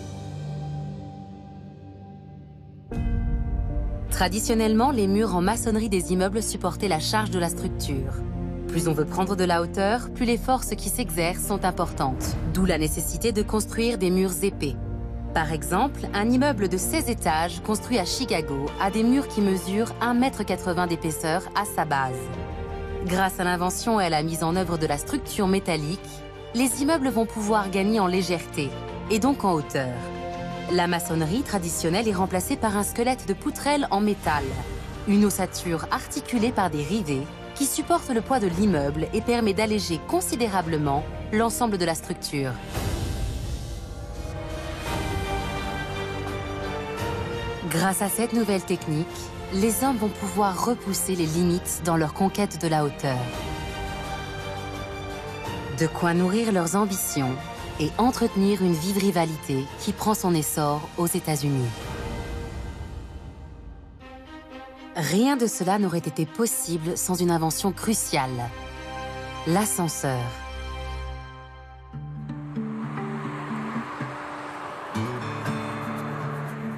Traditionnellement, les murs en maçonnerie des immeubles supportaient la charge de la structure. Plus on veut prendre de la hauteur, plus les forces qui s'exercent sont importantes, d'où la nécessité de construire des murs épais. Par exemple, un immeuble de 16 étages construit à Chicago a des murs qui mesurent 1,80 m d'épaisseur à sa base. Grâce à l'invention et à la mise en œuvre de la structure métallique, les immeubles vont pouvoir gagner en légèreté, et donc en hauteur. La maçonnerie traditionnelle est remplacée par un squelette de poutrelle en métal, une ossature articulée par des rivets qui supporte le poids de l'immeuble et permet d'alléger considérablement l'ensemble de la structure. Grâce à cette nouvelle technique, les hommes vont pouvoir repousser les limites dans leur conquête de la hauteur. De quoi nourrir leurs ambitions et entretenir une vive rivalité qui prend son essor aux États-Unis. Rien de cela n'aurait été possible sans une invention cruciale, l'ascenseur.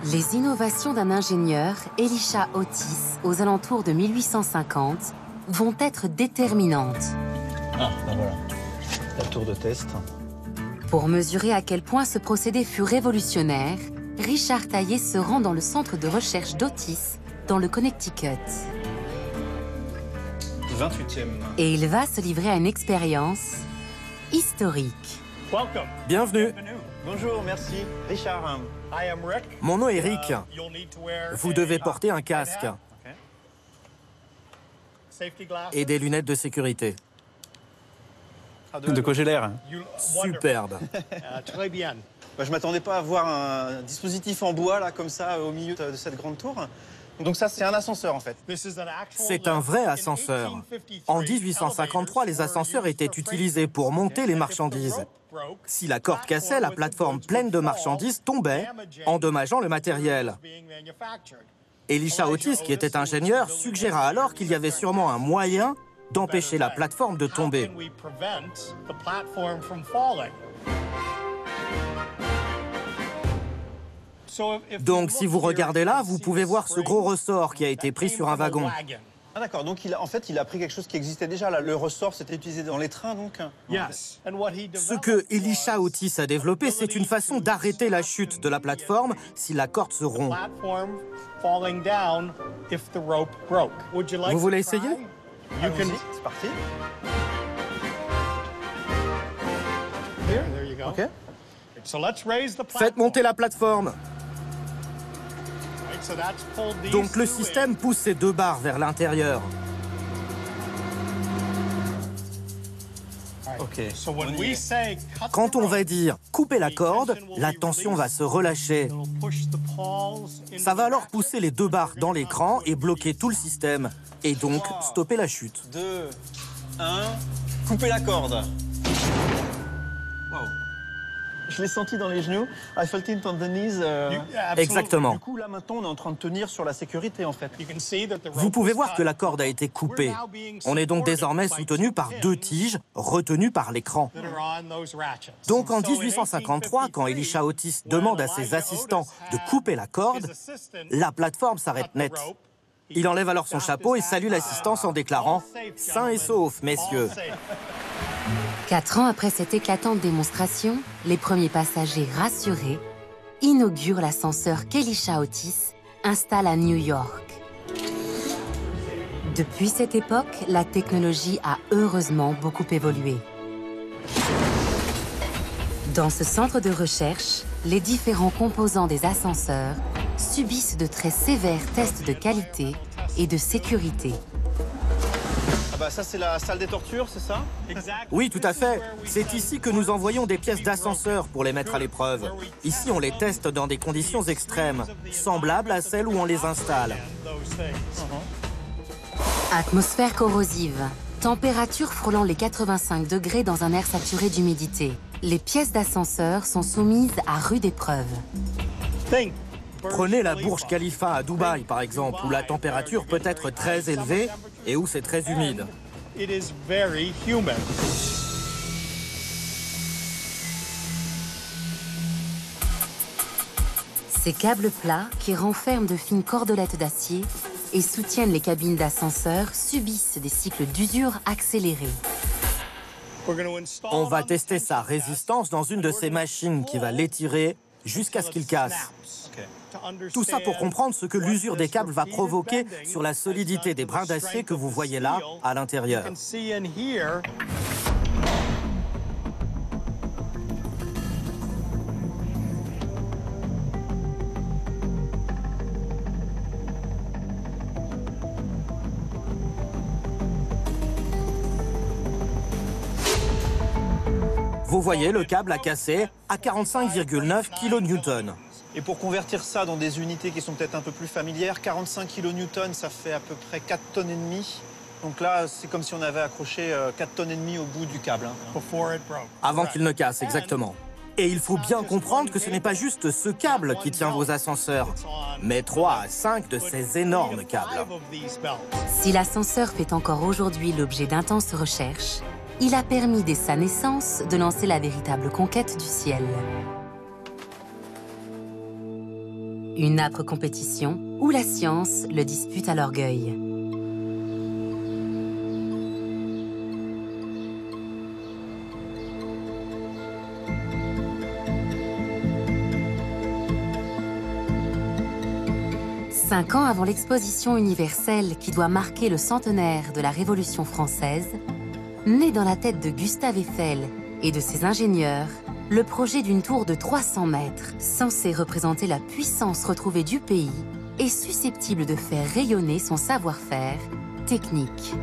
Les innovations d'un ingénieur, Elisha Otis, aux alentours de 1850, vont être déterminantes. Ah, ben voilà, la tour de test. Pour mesurer à quel point ce procédé fut révolutionnaire, Richard Taillé se rend dans le centre de recherche d'Otis, dans le Connecticut. 28e. Et il va se livrer à une expérience historique. Bienvenue. Bonjour, merci. Richard. Mon nom est Rick. Vous devez porter un casque et des lunettes de sécurité. De quoi j'ai l'air? Superbe. Très bien. Je ne m'attendais pas à voir un dispositif en bois, là, comme ça, au milieu de cette grande tour. Donc ça, c'est un ascenseur, en fait. C'est un vrai ascenseur. En 1853, les ascenseurs étaient utilisés pour monter les marchandises. Si la corde cassait, la plateforme pleine de marchandises tombait, endommageant le matériel. Elisha Otis, qui était ingénieur, suggéra alors qu'il y avait sûrement un moyen d'empêcher la plateforme de tomber. Donc, si vous regardez là, vous pouvez voir ce gros ressort qui a été pris sur un wagon. Ah d'accord, donc en fait, il a pris quelque chose qui existait déjà. Là. Le ressort, c'était utilisé dans les trains, donc. Ce que Elisha Otis a développé, c'est une façon d'arrêter la chute de la plateforme si la corde se rompt. Vous voulez essayer? C'est parti. Ok. Faites monter la plateforme. Donc le système pousse ces deux barres vers l'intérieur. Okay. Quand on va dire « couper la corde », la tension va se relâcher. Ça va alors pousser les deux barres dans l'écran et bloquer tout le système. Et donc stopper la chute. 2, 1, couper la corde. Wow. Je l'ai senti dans les genoux. I felt it on the knees. Exactement. Du coup, là, maintenant, on est en train de tenir sur la sécurité, en fait. Vous pouvez voir que la corde a été coupée. On est donc désormais soutenu par deux tiges, retenues par l'écran. Donc en 1853, quand Elisha Otis demande à ses assistants de couper la corde, la plateforme s'arrête net. Il enlève alors son chapeau et salue l'assistance en déclarant « Sain et sauf, messieurs ». 4 ans après cette éclatante démonstration, les premiers passagers rassurés inaugurent l'ascenseur qu'Elisha Otis installe à New York. Depuis cette époque, la technologie a heureusement beaucoup évolué. Dans ce centre de recherche, les différents composants des ascenseurs subissent de très sévères tests de qualité et de sécurité. Ah bah ça, c'est la salle des tortures, c'est ça? Oui, tout à fait. C'est ici que nous envoyons des pièces d'ascenseur pour les mettre à l'épreuve. Ici, on les teste dans des conditions extrêmes, semblables à celles où on les installe. Atmosphère corrosive, température frôlant les 85 degrés dans un air saturé d'humidité. Les pièces d'ascenseur sont soumises à rude épreuve. Prenez la Burj Khalifa à Dubaï, par exemple, où la température peut être très élevée et où c'est très humide. Ces câbles plats, qui renferment de fines cordelettes d'acier et soutiennent les cabines d'ascenseur, subissent des cycles d'usure accélérés. On va tester sa résistance dans une de ces machines qui va l'étirer jusqu'à ce qu'il casse. Tout ça pour comprendre ce que l'usure des câbles va provoquer sur la solidité des brins d'acier que vous voyez là, à l'intérieur. Vous voyez, le câble a cassé à 45,9 kN. Et pour convertir ça dans des unités qui sont peut-être un peu plus familières, 45 kN, ça fait à peu près 4,5 tonnes. Donc là, c'est comme si on avait accroché 4,5 tonnes au bout du câble. Avant qu'il ne casse, exactement. Et il faut bien comprendre que ce n'est pas juste ce câble qui tient vos ascenseurs, mais 3 à 5 de ces énormes câbles. Si l'ascenseur fait encore aujourd'hui l'objet d'intenses recherches, il a permis dès sa naissance de lancer la véritable conquête du ciel. Une âpre compétition où la science le dispute à l'orgueil. Cinq ans avant l'exposition universelle qui doit marquer le centenaire de la Révolution française, naît dans la tête de Gustave Eiffel et de ses ingénieurs le projet d'une tour de 300 mètres, censée représenter la puissance retrouvée du pays et susceptible de faire rayonner son savoir-faire technique.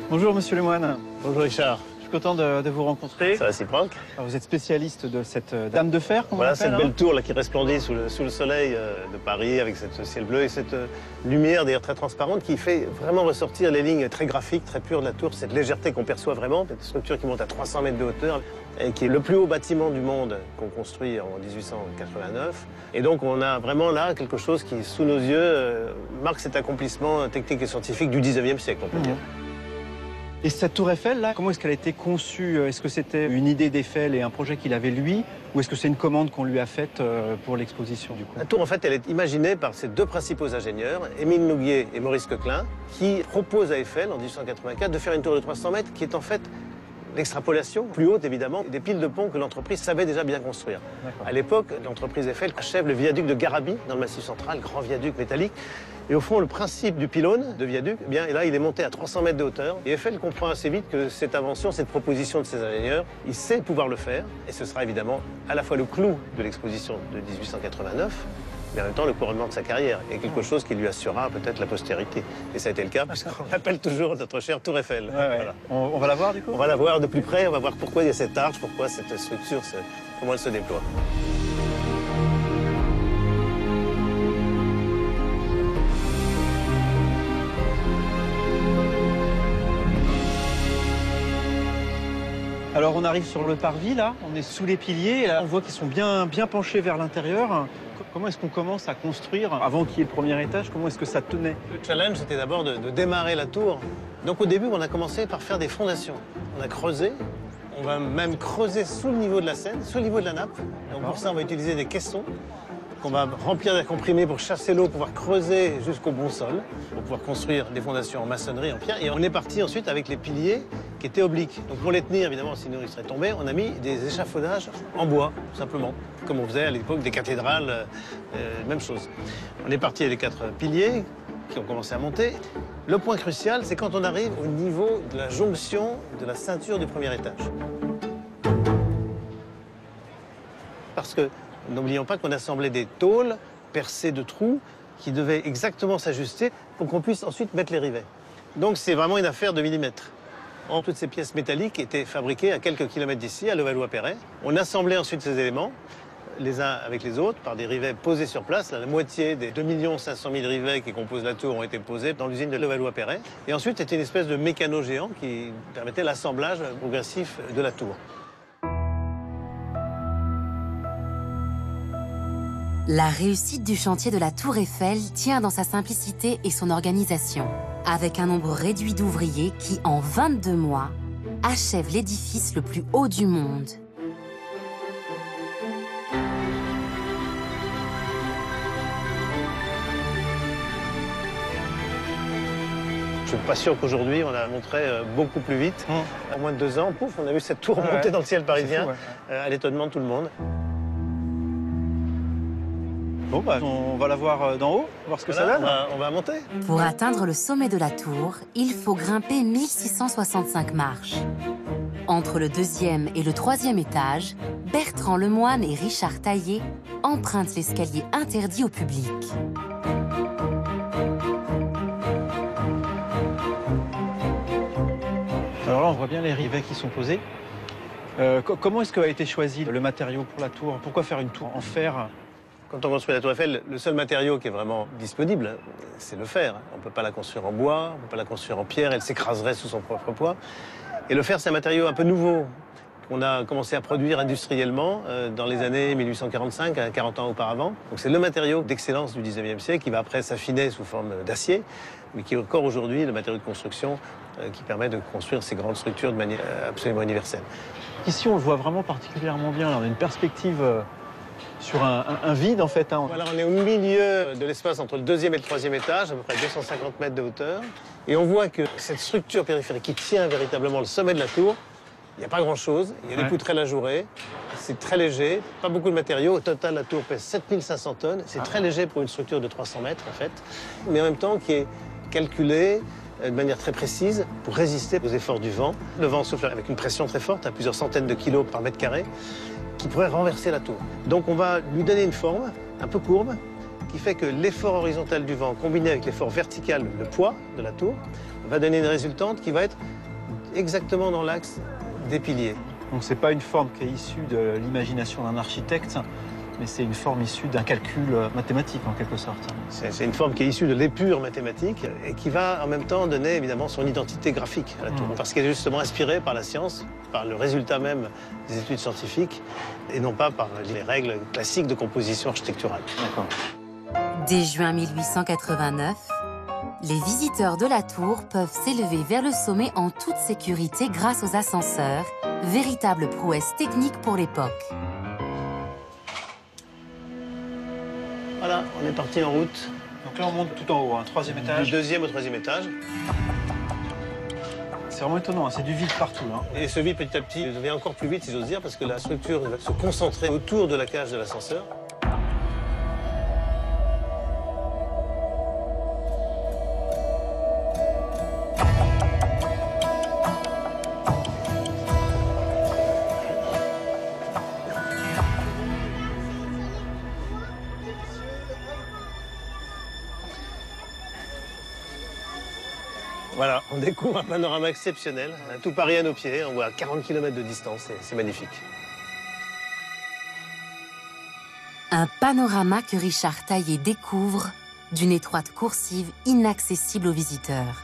Bonjour Monsieur Lemoine. Bonjour Richard. Je suis content de vous rencontrer. C'est réciproque. Alors, vous êtes spécialiste de cette dame de fer, qu'on Voilà, appelle, cette belle tour là, qui resplendit sous le soleil de Paris, avec ce ciel bleu et cette lumière d'ailleurs très transparente qui fait vraiment ressortir les lignes très graphiques, très pures de la tour, cette légèreté qu'on perçoit vraiment, cette structure qui monte à 300 mètres de hauteur et qui est le plus haut bâtiment du monde qu'on construit en 1889. Et donc on a vraiment là quelque chose qui, sous nos yeux, marque cet accomplissement technique et scientifique du 19e siècle, on peut dire. Et cette tour Eiffel, là, comment est-ce qu'elle a été conçue? Est-ce que c'était une idée d'Eiffel et un projet qu'il avait lui? Ou est-ce que c'est une commande qu'on lui a faite pour l'exposition, du coup? La tour, en fait, elle est imaginée par ses deux principaux ingénieurs, Émile Nouguier et Maurice Coquelin, qui proposent à Eiffel, en 1884, de faire une tour de 300 mètres qui est en fait l'extrapolation, plus haute évidemment, des piles de pont que l'entreprise savait déjà bien construire. À l'époque, l'entreprise Eiffel achève le viaduc de Garabit, dans le Massif central, grand viaduc métallique. Et au fond, le principe du pylône de viaduc, eh bien, et là, il est monté à 300 mètres de hauteur. Et Eiffel comprend assez vite que cette invention, cette proposition de ses ingénieurs, il sait pouvoir le faire. Et ce sera évidemment à la fois le clou de l'exposition de 1889, mais en même temps le couronnement de sa carrière. Et quelque chose qui lui assurera peut-être la postérité. Et ça a été le cas, puisqu'on l'appelle toujours notre chère Tour Eiffel. Ouais, ouais. Voilà. On va la voir, du coup? On va la voir de plus près, on va voir pourquoi il y a cette arche, pourquoi cette structure, comment elle se déploie. Alors on arrive sur le parvis, là, on est sous les piliers, et là on voit qu'ils sont bien penchés vers l'intérieur. Comment est-ce qu'on commence à construire avant qu'il y ait le premier étage? Comment est-ce que ça tenait? Le challenge, c'était d'abord de démarrer la tour. Donc au début, on a commencé par faire des fondations. On a creusé, on va même creuser sous le niveau de la Seine, sous le niveau de la nappe. Donc pour ça, on va utiliser des caissons qu'on va remplir d'air comprimé pour chasser l'eau, pouvoir creuser jusqu'au bon sol, pour pouvoir construire des fondations en maçonnerie, en pierre. Et on est parti ensuite avec les piliers qui étaient obliques. Donc pour les tenir, évidemment, sinon ils seraient tombés, on a mis des échafaudages en bois, tout simplement, comme on faisait à l'époque des cathédrales, même chose. On est parti avec les 4 piliers qui ont commencé à monter. Le point crucial, c'est quand on arrive au niveau de la jonction de la ceinture du premier étage. Parce que n'oublions pas qu'on assemblait des tôles percées de trous qui devaient exactement s'ajuster pour qu'on puisse ensuite mettre les rivets. Donc c'est vraiment une affaire de millimètres. Toutes ces pièces métalliques étaient fabriquées à quelques kilomètres d'ici, à Levallois-Perret. On assemblait ensuite ces éléments, les uns avec les autres, par des rivets posés sur place. La moitié des 2 500 000 rivets qui composent la tour ont été posés dans l'usine de Levallois-Perret. Et ensuite, c'était une espèce de mécano géant qui permettait l'assemblage progressif de la tour. La réussite du chantier de la Tour Eiffel tient dans sa simplicité et son organisation, avec un nombre réduit d'ouvriers qui, en 22 mois, achèvent l'édifice le plus haut du monde. Je suis pas sûr qu'aujourd'hui, on a montré beaucoup plus vite. En moins de 2 ans, pouf, on a vu cette tour monter dans le ciel parisien, fou, à l'étonnement de tout le monde. Bon, bah, on va la voir d'en haut, voir ce que ça donne. On va monter. Pour atteindre le sommet de la tour, il faut grimper 1665 marches. Entre le 2e et le 3e étage, Bertrand Lemoine et Richard Taillé empruntent l'escalier interdit au public. Alors là, on voit bien les rivets qui sont posés. Comment est-ce qu'a été choisi le matériau pour la tour? Pourquoi faire une tour en fer? Quand on construit la tour Eiffel, le seul matériau qui est vraiment disponible, c'est le fer. On ne peut pas la construire en bois, on ne peut pas la construire en pierre, elle s'écraserait sous son propre poids. Et le fer, c'est un matériau un peu nouveau qu'on a commencé à produire industriellement dans les années 1845, 40 ans auparavant. Donc c'est le matériau d'excellence du 19e siècle qui va après s'affiner sous forme d'acier, mais qui est encore aujourd'hui le matériau de construction qui permet de construire ces grandes structures de manière absolument universelle. Ici, on le voit vraiment particulièrement bien. Là, on a une perspective sur un vide, en fait. Hein. Voilà, on est au milieu de l'espace entre le 2e et le 3e étage, à peu près 250 mètres de hauteur. Et on voit que cette structure périphérique qui tient véritablement le sommet de la tour, il n'y a pas grand-chose. Il y a des poutres élajourées. C'est très léger, pas beaucoup de matériaux. Au total, la tour pèse 7500 tonnes. C'est très léger pour une structure de 300 mètres, en fait. Mais en même temps, qui est calculée de manière très précise pour résister aux efforts du vent. Le vent souffle avec une pression très forte, à plusieurs centaines de kilos par mètre carré, qui pourrait renverser la tour. Donc on va lui donner une forme un peu courbe, qui fait que l'effort horizontal du vent, combiné avec l'effort vertical, le poids de la tour, va donner une résultante qui va être exactement dans l'axe des piliers. Donc c'est pas une forme qui est issue de l'imagination d'un architecte, mais c'est une forme issue d'un calcul mathématique, en quelque sorte. C'est une forme qui est issue de l'épure mathématique et qui va en même temps donner évidemment son identité graphique à la tour. Parce qu'elle est justement inspirée par la science, par le résultat même des études scientifiques, et non pas par les règles classiques de composition architecturale. D'accord. Dès juin 1889, les visiteurs de la tour peuvent s'élever vers le sommet en toute sécurité grâce aux ascenseurs, véritable prouesse technique pour l'époque. Voilà, on est parti en route. Donc là, on monte tout en haut, un 3e étage. Du 2e au 3e étage. C'est vraiment étonnant, hein, c'est du vide partout. Hein. Et ce vide, petit à petit, devient encore plus vite, si j'ose dire, parce que la structure va se concentrer autour de la cage de l'ascenseur. Voilà, on découvre un panorama exceptionnel, tout Paris à nos pieds, on voit à 40 km de distance, c'est magnifique. Un panorama que Richard Taillé découvre d'une étroite coursive inaccessible aux visiteurs.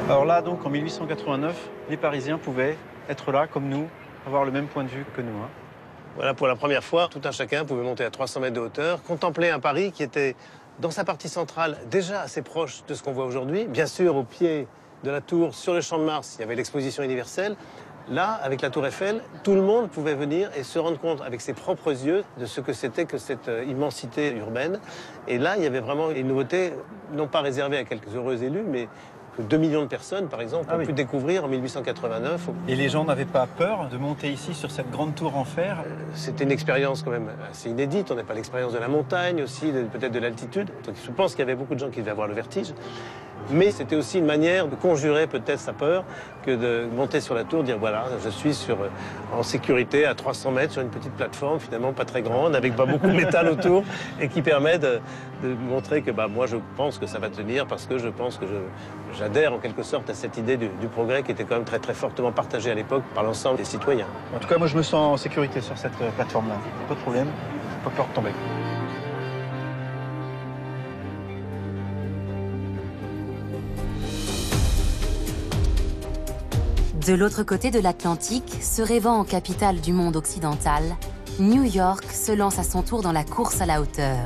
Alors là, donc, en 1889, les Parisiens pouvaient être là, comme nous, avoir le même point de vue que nous. Hein. Voilà, pour la première fois, tout un chacun pouvait monter à 300 mètres de hauteur, contempler un Paris qui était, dans sa partie centrale, déjà assez proche de ce qu'on voit aujourd'hui. Bien sûr, au pied de la tour, sur le Champ de Mars, il y avait l'exposition universelle. Là, avec la tour Eiffel, tout le monde pouvait venir et se rendre compte avec ses propres yeux de ce que c'était que cette immensité urbaine. Et là, il y avait vraiment une nouveauté, non pas réservée à quelques heureux élus, mais que 2 millions de personnes, par exemple, ont pu découvrir en 1889. Et les gens n'avaient pas peur de monter ici sur cette grande tour en fer? C'était une expérience quand même assez inédite. On n'a pas l'expérience de la montagne aussi, peut-être de l'altitude. Donc je pense qu'il y avait beaucoup de gens qui devaient avoir le vertige. Mais c'était aussi une manière de conjurer peut-être sa peur que de monter sur la tour, dire voilà, je suis en sécurité à 300 mètres sur une petite plateforme, finalement pas très grande, avec pas beaucoup de métal autour, et qui permet de montrer que moi je pense que ça va tenir parce que je pense que j'adhère en quelque sorte à cette idée du progrès qui était quand même très très fortement partagée à l'époque par l'ensemble des citoyens. En tout cas, moi je me sens en sécurité sur cette plateforme-là. Pas de problème, pas peur de tomber. De l'autre côté de l'Atlantique, se rêvant en capitale du monde occidental, New York se lance à son tour dans la course à la hauteur.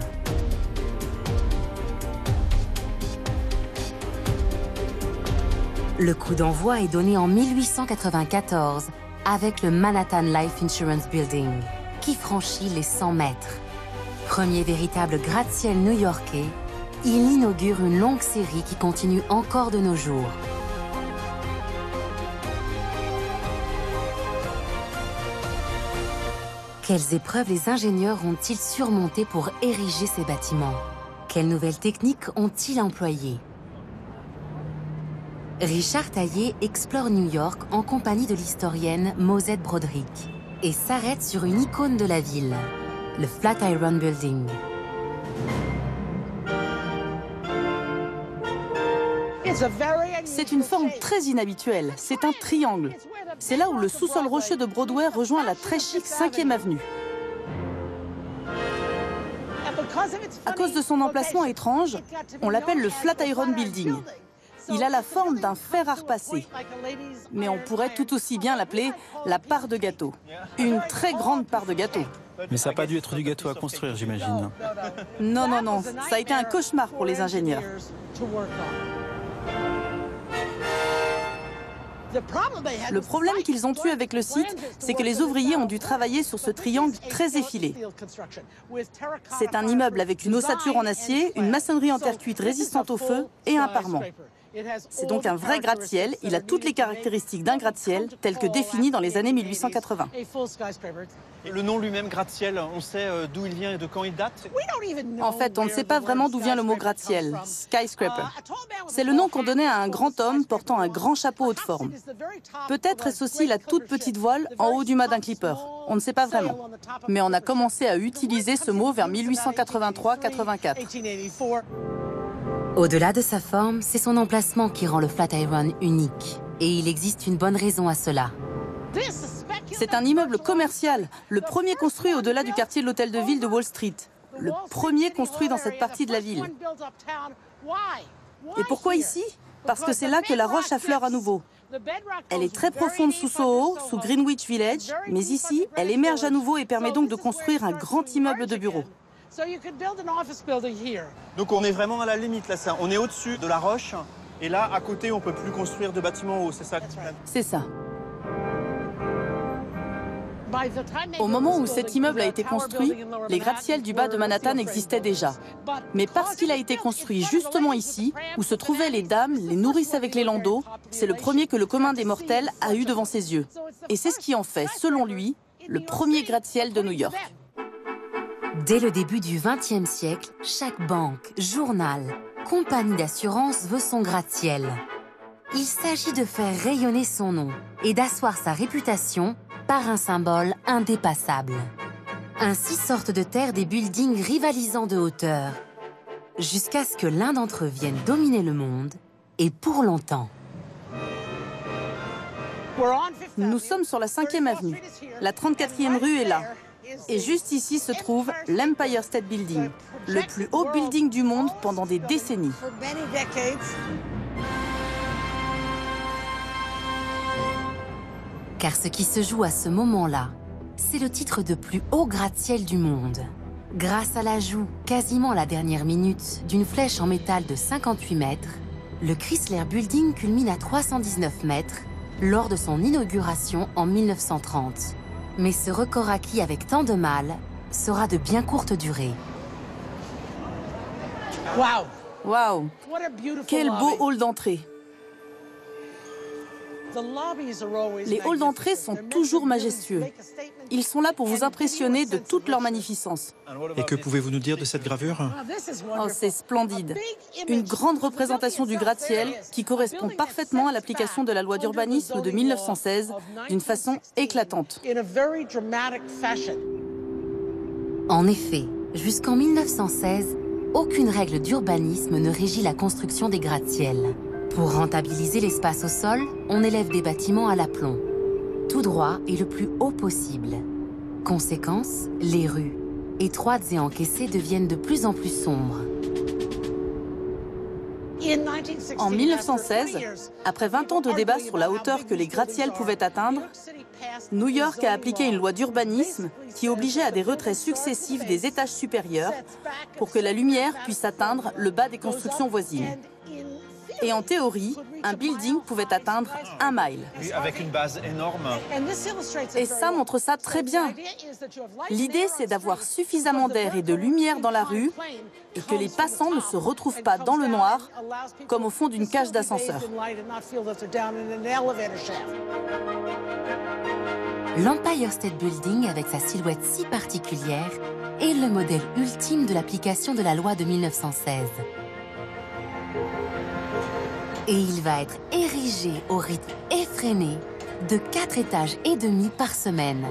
Le coup d'envoi est donné en 1894 avec le Manhattan Life Insurance Building, qui franchit les 100 mètres. Premier véritable gratte-ciel new-yorkais, il inaugure une longue série qui continue encore de nos jours. Quelles épreuves les ingénieurs ont-ils surmontées pour ériger ces bâtiments? Quelles nouvelles techniques ont-ils employées? Richard Taillé explore New York en compagnie de l'historienne Mosette Broderick et s'arrête sur une icône de la ville, le Flatiron Building. C'est une forme très inhabituelle, c'est un triangle. C'est là où le sous-sol rocheux de Broadway rejoint la très chic 5e avenue. À cause de son emplacement étrange, on l'appelle le Flatiron Building. Il a la forme d'un fer à repasser. Mais on pourrait tout aussi bien l'appeler la part de gâteau. Une très grande part de gâteau. Mais ça n'a pas dû être du gâteau à construire, j'imagine. Non, non, non, ça a été un cauchemar pour les ingénieurs. Le problème qu'ils ont eu avec le site, c'est que les ouvriers ont dû travailler sur ce triangle très effilé. C'est un immeuble avec une ossature en acier, une maçonnerie en terre cuite résistante au feu et un parement. C'est donc un vrai gratte-ciel, il a toutes les caractéristiques d'un gratte-ciel tel que défini dans les années 1880. Et le nom lui-même, gratte-ciel, on sait d'où il vient et de quand il date? En fait, on ne sait pas vraiment d'où vient le mot gratte-ciel, skyscraper. C'est le nom qu'on donnait à un grand homme portant un grand chapeau haute forme. Peut-être est-ce aussi la toute petite voile en haut du mât d'un clipper. On ne sait pas vraiment. Mais on a commencé à utiliser ce mot vers 1883-84. Au-delà de sa forme, c'est son emplacement qui rend le Flatiron unique. Et il existe une bonne raison à cela. C'est un immeuble commercial, le premier construit au-delà du quartier de l'hôtel de ville de Wall Street. Le premier construit dans cette partie de la ville. Et pourquoi ici? Parce que c'est là que la roche affleure à nouveau. Elle est très profonde sous Soho, sous Greenwich Village, mais ici, elle émerge à nouveau et permet donc de construire un grand immeuble de bureaux. Donc on est vraiment à la limite là, ça. On est au-dessus de la roche et là à côté on peut plus construire de bâtiments hauts, c'est ça? C'est ça. Au moment où cet immeuble a été construit, les gratte-ciels du bas de Manhattan existaient déjà. Mais parce qu'il a été construit justement ici, où se trouvaient les dames, les nourrices avec les landaux, c'est le premier que le commun des mortels a eu devant ses yeux. Et c'est ce qui en fait, selon lui, le premier gratte-ciel de New York. Dès le début du XXe siècle, chaque banque, journal, compagnie d'assurance veut son gratte-ciel. Il s'agit de faire rayonner son nom et d'asseoir sa réputation par un symbole indépassable. Ainsi sortent de terre des buildings rivalisant de hauteur, jusqu'à ce que l'un d'entre eux vienne dominer le monde, et pour longtemps. Nous sommes sur la 5e avenue. La 34e rue est là. Et juste ici se trouve l'Empire State Building, le plus haut building du monde pendant des décennies. Car ce qui se joue à ce moment-là, c'est le titre de plus haut gratte-ciel du monde. Grâce à l'ajout, quasiment à la dernière minute, d'une flèche en métal de 58 mètres, le Chrysler Building culmine à 319 mètres lors de son inauguration en 1930. Mais ce record acquis avec tant de mal sera de bien courte durée. Waouh! Quel beau hall d'entrée! Les halls d'entrée sont toujours majestueux. Ils sont là pour vous impressionner de toute leur magnificence. Et que pouvez-vous nous dire de cette gravure? Oh, c'est splendide. Une grande représentation du gratte-ciel qui correspond parfaitement à l'application de la loi d'urbanisme de 1916 d'une façon éclatante. En effet, jusqu'en 1916, aucune règle d'urbanisme ne régit la construction des gratte-ciels. Pour rentabiliser l'espace au sol, on élève des bâtiments à l'aplomb, tout droit et le plus haut possible. Conséquence, les rues, étroites et encaissées, deviennent de plus en plus sombres. En 1916, après 20 ans de débat sur la hauteur que les gratte-ciels pouvaient atteindre, New York a appliqué une loi d'urbanisme qui obligeait à des retraits successifs des étages supérieurs pour que la lumière puisse atteindre le bas des constructions voisines. Et en théorie, un building pouvait atteindre 1 mile. Avec une base énorme. Et ça montre ça très bien. L'idée, c'est d'avoir suffisamment d'air et de lumière dans la rue et que les passants ne se retrouvent pas dans le noir, comme au fond d'une cage d'ascenseur. L'Empire State Building, avec sa silhouette si particulière, est le modèle ultime de l'application de la loi de 1916. Et il va être érigé au rythme effréné de 4 étages et demi par semaine.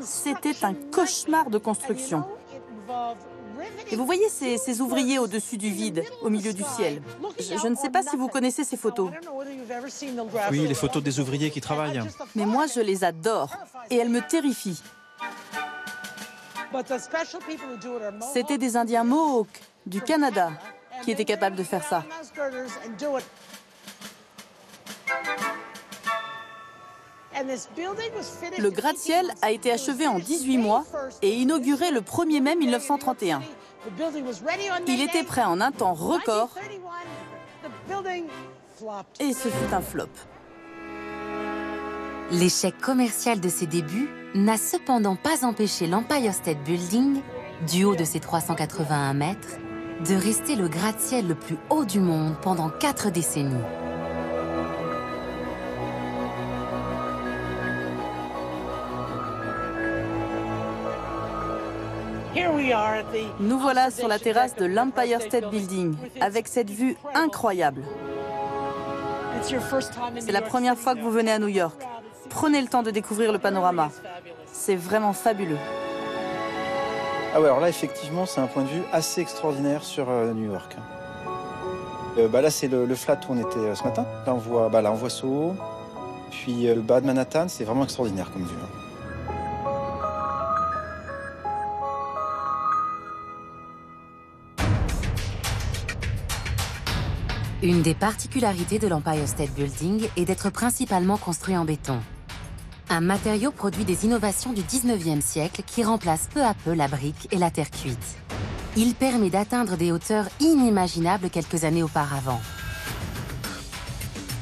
C'était un cauchemar de construction. Et vous voyez ces ouvriers au-dessus du vide, au milieu du ciel. Je ne sais pas si vous connaissez ces photos. Oui, les photos des ouvriers qui travaillent. Mais moi, je les adore. Et elles me terrifient. C'était des Indiens Mohawks du Canada qui étaient capables de faire ça. Le gratte-ciel a été achevé en 18 mois et inauguré le 1er mai 1931. Il était prêt en un temps record et ce fut un flop. L'échec commercial de ses débuts n'a cependant pas empêché l'Empire State Building, du haut de ses 381 mètres, de rester le gratte-ciel le plus haut du monde pendant 4 décennies. Nous voilà sur la terrasse de l'Empire State Building, avec cette vue incroyable. C'est la première fois que vous venez à New York. Prenez le temps de découvrir le panorama. C'est vraiment fabuleux. Ah ouais, alors là, effectivement, c'est un point de vue assez extraordinaire sur New York. Là, c'est le flat où on était ce matin. Là, on voit Soho. Puis le bas de Manhattan, c'est vraiment extraordinaire comme vue. Une des particularités de l'Empire State Building est d'être principalement construit en béton. Un matériau produit des innovations du 19e siècle qui remplace peu à peu la brique et la terre cuite. Il permet d'atteindre des hauteurs inimaginables quelques années auparavant.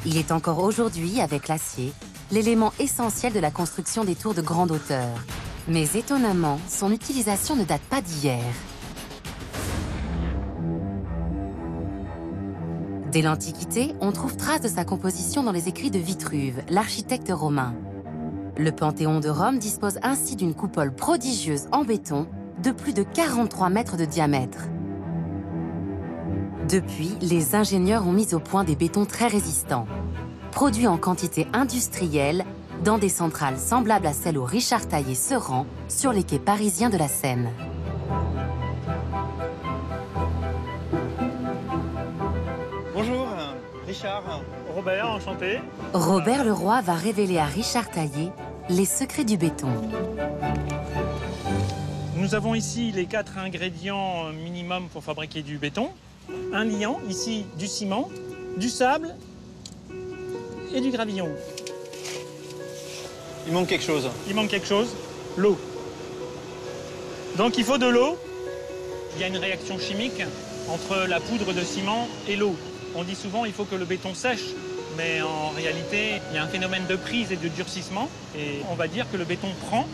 Il est encore aujourd'hui, avec l'acier, l'élément essentiel de la construction des tours de grande hauteur. Mais étonnamment, son utilisation ne date pas d'hier. Dès l'Antiquité, on trouve trace de sa composition dans les écrits de Vitruve, l'architecte romain. Le Panthéon de Rome dispose ainsi d'une coupole prodigieuse en béton de plus de 43 mètres de diamètre. Depuis, les ingénieurs ont mis au point des bétons très résistants, produits en quantité industrielle dans des centrales semblables à celles où Richard Taillé se rend sur les quais parisiens de la Seine. Bonjour, Richard. Robert, enchanté. Robert Leroy va révéler à Richard Taillé les secrets du béton. Nous avons ici les 4 ingrédients minimum pour fabriquer du béton. Un liant, ici du ciment, du sable et du gravillon. Il manque quelque chose. Il manque quelque chose, l'eau. Donc il faut de l'eau. Il y a une réaction chimique entre la poudre de ciment et l'eau. On dit souvent qu'il faut que le béton sèche, mais en réalité, il y a un phénomène de prise et de durcissement, et on va dire que le béton prend.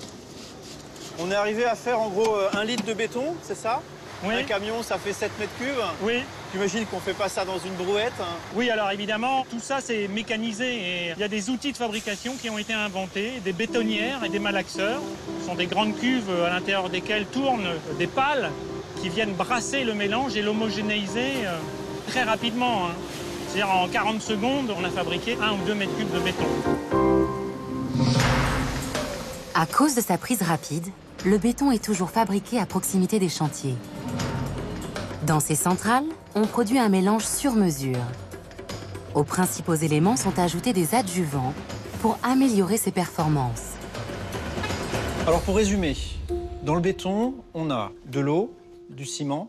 On est arrivé à faire en gros 1 litre de béton, c'est ça? Oui. Un camion, ça fait 7 mètres cubes. Oui. J'imagine qu'on ne fait pas ça dans une brouette. Oui, alors évidemment, tout ça c'est mécanisé et il y a des outils de fabrication qui ont été inventés, des bétonnières et des malaxeurs. Ce sont des grandes cuves à l'intérieur desquelles tournent des pales qui viennent brasser le mélange et l'homogénéiser très rapidement. C'est-à-dire en 40 secondes, on a fabriqué 1 ou 2 mètres cubes de béton. À cause de sa prise rapide, le béton est toujours fabriqué à proximité des chantiers. Dans ces centrales, on produit un mélange sur mesure. Aux principaux éléments sont ajoutés des adjuvants pour améliorer ses performances. Alors pour résumer, dans le béton, on a de l'eau, du ciment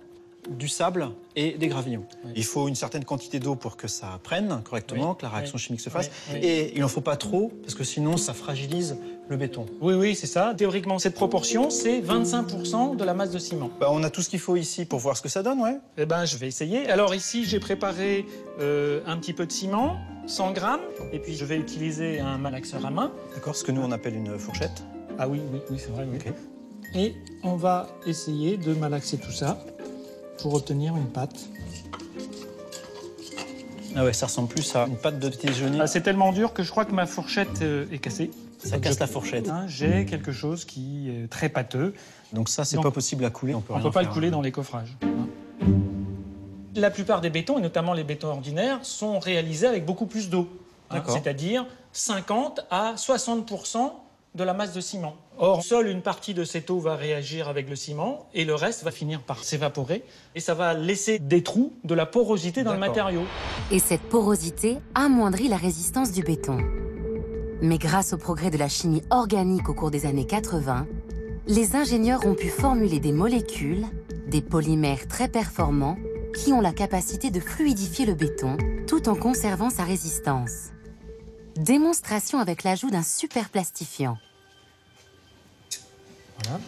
du sable et des gravillons. Il faut une certaine quantité d'eau pour que ça prenne correctement, que la réaction chimique se fasse. Et il n'en faut pas trop, parce que sinon ça fragilise le béton. Oui, c'est ça. Théoriquement, cette proportion, c'est 25% de la masse de ciment. On a tout ce qu'il faut ici pour voir ce que ça donne, ouais. Eh ben, je vais essayer. Alors ici, j'ai préparé un petit peu de ciment, 100 grammes, et puis je vais utiliser un malaxeur à main. D'accord, ce que nous on appelle une fourchette. Ah oui, c'est vrai. Oui. Okay. Et on va essayer de malaxer tout ça pour obtenir une pâte. Ah ouais, ça ressemble plus à une pâte de petit déjeuner. Ah, c'est tellement dur que je crois que ma fourchette est cassée. Ça casse la fourchette. J'ai quelque chose qui est très pâteux. Donc ça, c'est pas possible à couler. On peut pas le couler dans les coffrages. La plupart des bétons, et notamment les bétons ordinaires, sont réalisés avec beaucoup plus d'eau. C'est-à-dire 50 à 60% de la masse de ciment. Or, seule une partie de cette eau va réagir avec le ciment et le reste va finir par s'évaporer et ça va laisser des trous, de la porosité dans le matériau. Et cette porosité amoindrit la résistance du béton. Mais grâce au progrès de la chimie organique au cours des années 80, les ingénieurs ont pu formuler des molécules, des polymères très performants qui ont la capacité de fluidifier le béton tout en conservant sa résistance. Démonstration avec l'ajout d'un super plastifiant. Voilà.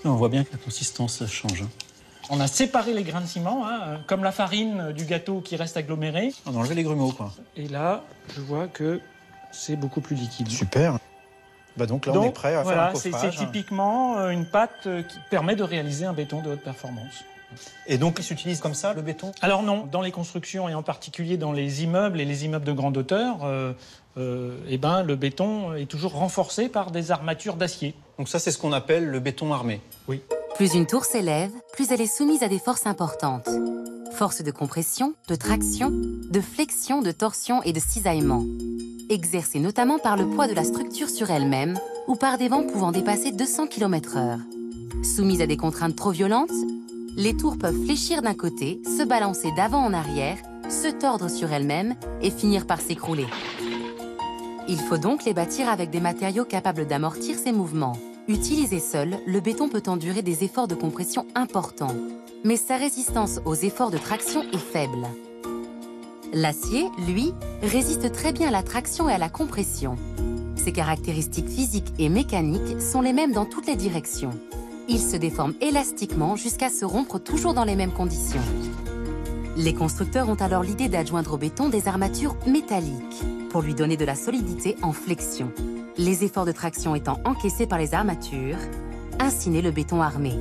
On voit bien que la consistance change. On a séparé les grains de ciment, comme la farine du gâteau qui reste agglomérée. On a enlevé les grumeaux, quoi. Et là, je vois que c'est beaucoup plus liquide. Super. Donc là, on est prêt à faire un coffrage. C'est typiquement une pâte qui permet de réaliser un béton de haute performance. Et donc, il s'utilise comme ça, le béton? Alors non, dans les constructions et en particulier dans les immeubles et les immeubles de grande hauteur, le béton est toujours renforcé par des armatures d'acier. Donc ça, c'est ce qu'on appelle le béton armé? Oui. Plus une tour s'élève, plus elle est soumise à des forces importantes. Forces de compression, de traction, de flexion, de torsion et de cisaillement. Exercées notamment par le poids de la structure sur elle-même ou par des vents pouvant dépasser 200 km/h. Soumises à des contraintes trop violentes, les tours peuvent fléchir d'un côté, se balancer d'avant en arrière, se tordre sur elles-mêmes et finir par s'écrouler. Il faut donc les bâtir avec des matériaux capables d'amortir ces mouvements. Utilisé seul, le béton peut endurer des efforts de compression importants, mais sa résistance aux efforts de traction est faible. L'acier, lui, résiste très bien à la traction et à la compression. Ses caractéristiques physiques et mécaniques sont les mêmes dans toutes les directions. Il se déforme élastiquement jusqu'à se rompre toujours dans les mêmes conditions. Les constructeurs ont alors l'idée d'adjoindre au béton des armatures métalliques pour lui donner de la solidité en flexion. Les efforts de traction étant encaissés par les armatures, ainsi naît le béton armé.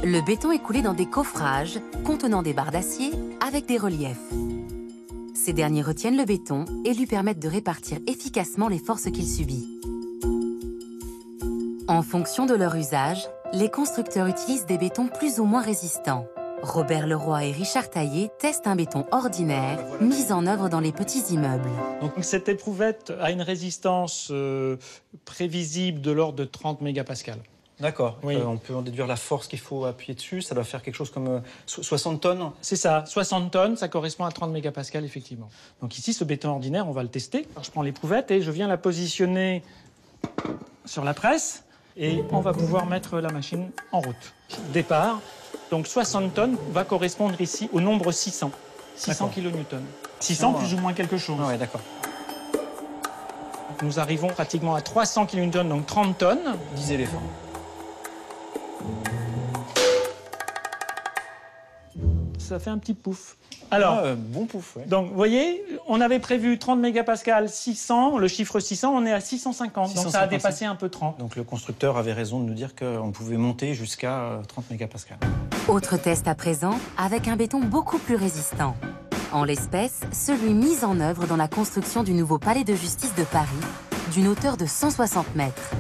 Le béton est coulé dans des coffrages contenant des barres d'acier avec des reliefs. Ces derniers retiennent le béton et lui permettent de répartir efficacement les forces qu'il subit. En fonction de leur usage, les constructeurs utilisent des bétons plus ou moins résistants. Robert Leroy et Richard Taillé testent un béton ordinaire mis en œuvre dans les petits immeubles. Donc cette éprouvette a une résistance prévisible de l'ordre de 30 mégapascales. D'accord. Oui. On peut en déduire la force qu'il faut appuyer dessus. Ça doit faire quelque chose comme 60 tonnes. C'est ça, 60 tonnes, ça correspond à 30 mégapascales, effectivement. Donc ici, ce béton ordinaire, on va le tester. Alors, je prends l'éprouvette et je viens la positionner sur la presse. Et on va pouvoir mettre la machine en route. Départ. Donc 60 tonnes va correspondre ici au nombre 600. 600 kilonewtons. 600 plus ou moins quelque chose. Ah ouais, d'accord. Nous arrivons pratiquement à 300 kilonewtons, donc 30 tonnes. 10 éléphants. Ça fait un petit pouf. Alors, bon pouf, ouais. Donc, vous voyez, on avait prévu 30 mégapascales, 600, le chiffre 600, on est à 650, donc ça a dépassé un peu 30. Donc le constructeur avait raison de nous dire qu'on pouvait monter jusqu'à 30 mégapascales. Autre test à présent, avec un béton beaucoup plus résistant. En l'espèce, celui mis en œuvre dans la construction du nouveau palais de justice de Paris, d'une hauteur de 160 mètres.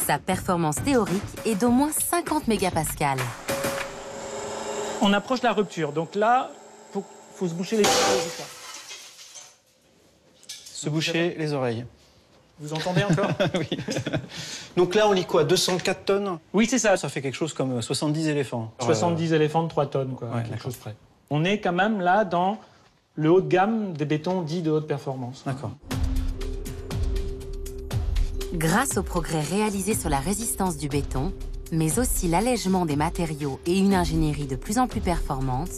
Sa performance théorique est d'au moins 50 mégapascales. On approche la rupture, donc là, faut se boucher les oreilles. Se boucher les oreilles. Vous entendez encore? Oui. Donc là, on lit quoi? 204 tonnes? Oui, c'est ça. Ça fait quelque chose comme 70 éléphants. 70 éléphants de 3 tonnes, quoi, ouais, quelque chose près. On est quand même là dans le haut de gamme des bétons dits de haute performance. D'accord. Grâce aux progrès réalisés sur la résistance du béton, mais aussi l'allègement des matériaux et une ingénierie de plus en plus performante,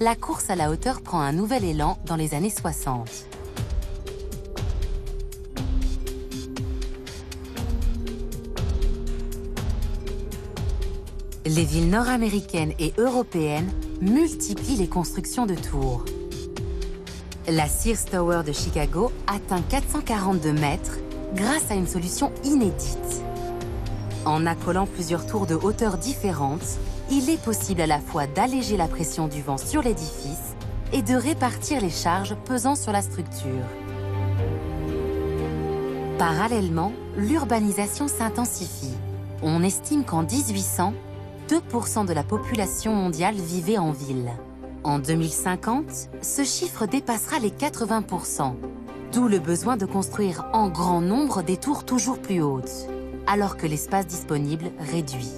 la course à la hauteur prend un nouvel élan dans les années 60. Les villes nord-américaines et européennes multiplient les constructions de tours. La Sears Tower de Chicago atteint 442 mètres grâce à une solution inédite. En accolant plusieurs tours de hauteur différentes, il est possible à la fois d'alléger la pression du vent sur l'édifice et de répartir les charges pesant sur la structure. Parallèlement, l'urbanisation s'intensifie. On estime qu'en 1800, 2% de la population mondiale vivait en ville. En 2050, ce chiffre dépassera les 80%, d'où le besoin de construire en grand nombre des tours toujours plus hautes, alors que l'espace disponible réduit.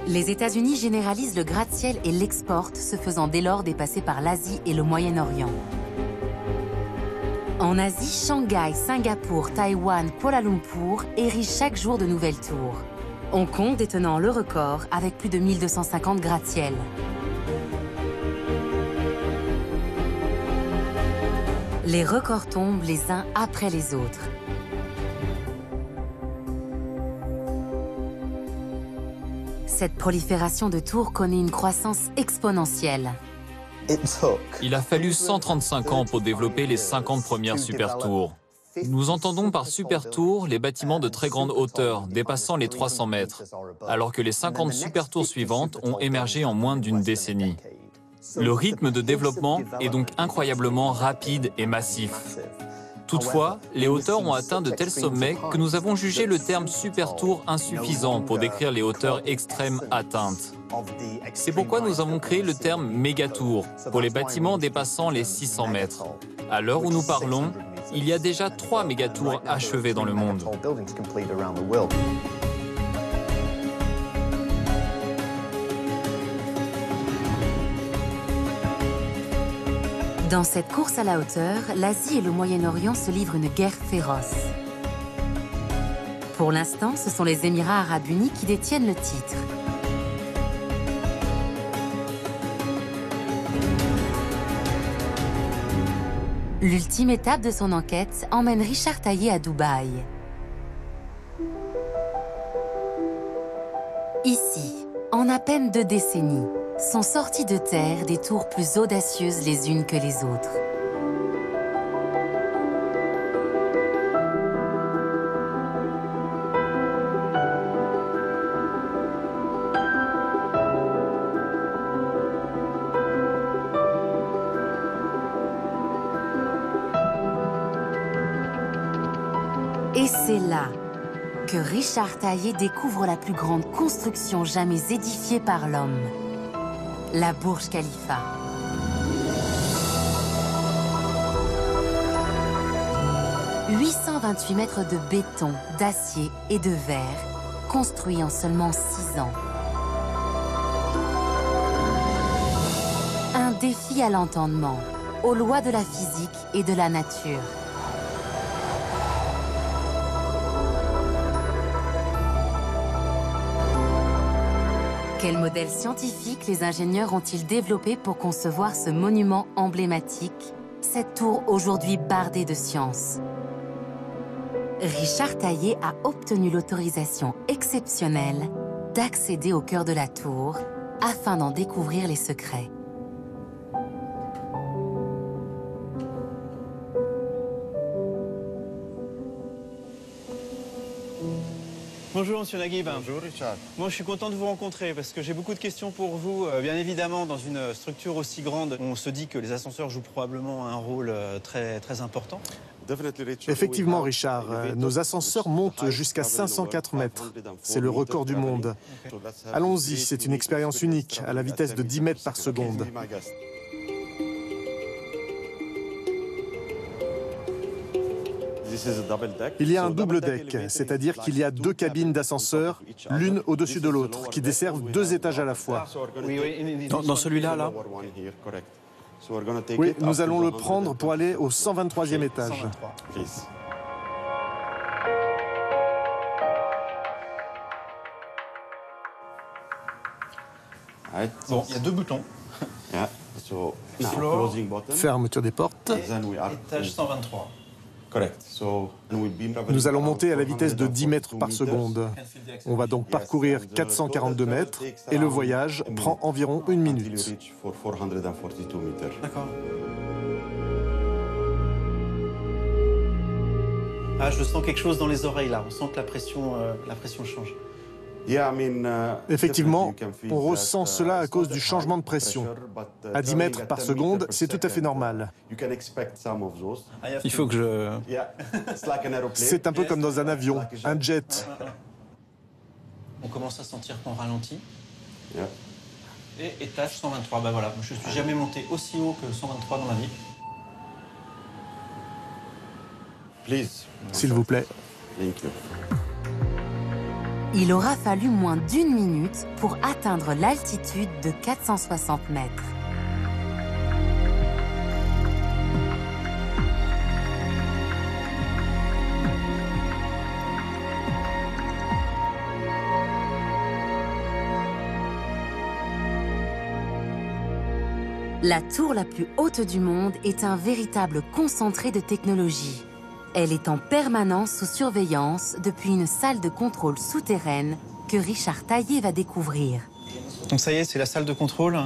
Les États-Unis généralisent le gratte-ciel et l'exportent, se faisant dès lors dépasser par l'Asie et le Moyen-Orient. En Asie, Shanghai, Singapour, Taïwan, Kuala Lumpur érigent chaque jour de nouvelles tours. Hong Kong détenant le record avec plus de 1250 gratte-ciel. Les records tombent les uns après les autres. Cette prolifération de tours connaît une croissance exponentielle. Il a fallu 135 ans pour développer les 50 premières super tours. Nous entendons par super tours les bâtiments de très grande hauteur, dépassant les 300 mètres, alors que les 50 super tours suivantes ont émergé en moins d'une décennie. Le rythme de développement est donc incroyablement rapide et massif. Toutefois, les hauteurs ont atteint de tels sommets que nous avons jugé le terme super tour insuffisant pour décrire les hauteurs extrêmes atteintes. C'est pourquoi nous avons créé le terme mégatour pour les bâtiments dépassant les 600 mètres. À l'heure où nous parlons, il y a déjà 3 mégatours achevés dans le monde. Dans cette course à la hauteur, l'Asie et le Moyen-Orient se livrent une guerre féroce. Pour l'instant, ce sont les Émirats arabes unis qui détiennent le titre. L'ultime étape de son enquête emmène Richard Taillé à Dubaï. Ici, en à peine 2 décennies, sont sorties de terre des tours plus audacieuses les unes que les autres. Et c'est là que Richard Taillé découvre la plus grande construction jamais édifiée par l'homme. La Burj Khalifa. « 828 mètres de béton, d'acier et de verre, construits en seulement 6 ans. Un défi à l'entendement, aux lois de la physique et de la nature. Quel modèle scientifique les ingénieurs ont-ils développé pour concevoir ce monument emblématique, cette tour aujourd'hui bardée de science? Richard Taillé a obtenu l'autorisation exceptionnelle d'accéder au cœur de la tour afin d'en découvrir les secrets. Bonjour Monsieur Naguib. Bonjour Richard. Moi je suis content de vous rencontrer parce que j'ai beaucoup de questions pour vous. Bien évidemment, dans une structure aussi grande, on se dit que les ascenseurs jouent probablement un rôle très important. Effectivement Richard, nos ascenseurs montent jusqu'à 504 mètres. C'est le record du monde. Allons-y, c'est une expérience unique, à la vitesse de 10 mètres par seconde. Il y a un double deck, c'est-à-dire qu'il y a 2 cabines d'ascenseur, l'une au-dessus de l'autre, qui desservent 2 étages à la fois. Dans celui-là, là? Oui, nous allons le prendre pour aller au 123e étage. Bon, il y a 2 boutons. Fermeture des portes. Étage 123. Nous allons monter à la vitesse de 10 mètres par seconde. On va donc parcourir 442 mètres et le voyage prend environ 1 minute. D'accord. Ah, je sens quelque chose dans les oreilles là. On sent que la pression change. Effectivement, on ressent cela à cause du changement de pression. À 10 mètres par seconde, c'est tout à fait normal. Il faut que je... C'est un peu comme dans un avion, un jet. On commence à sentir qu'on ralentit. Et étage 123, ben voilà, je ne suis jamais monté aussi haut que 123 dans ma vie. S'il vous plaît. Il aura fallu moins d'1 minute pour atteindre l'altitude de 460 mètres. La tour la plus haute du monde est un véritable concentré de technologie. Elle est en permanence sous surveillance depuis une salle de contrôle souterraine que Richard Taillé va découvrir. Donc ça y est, c'est la salle de contrôle.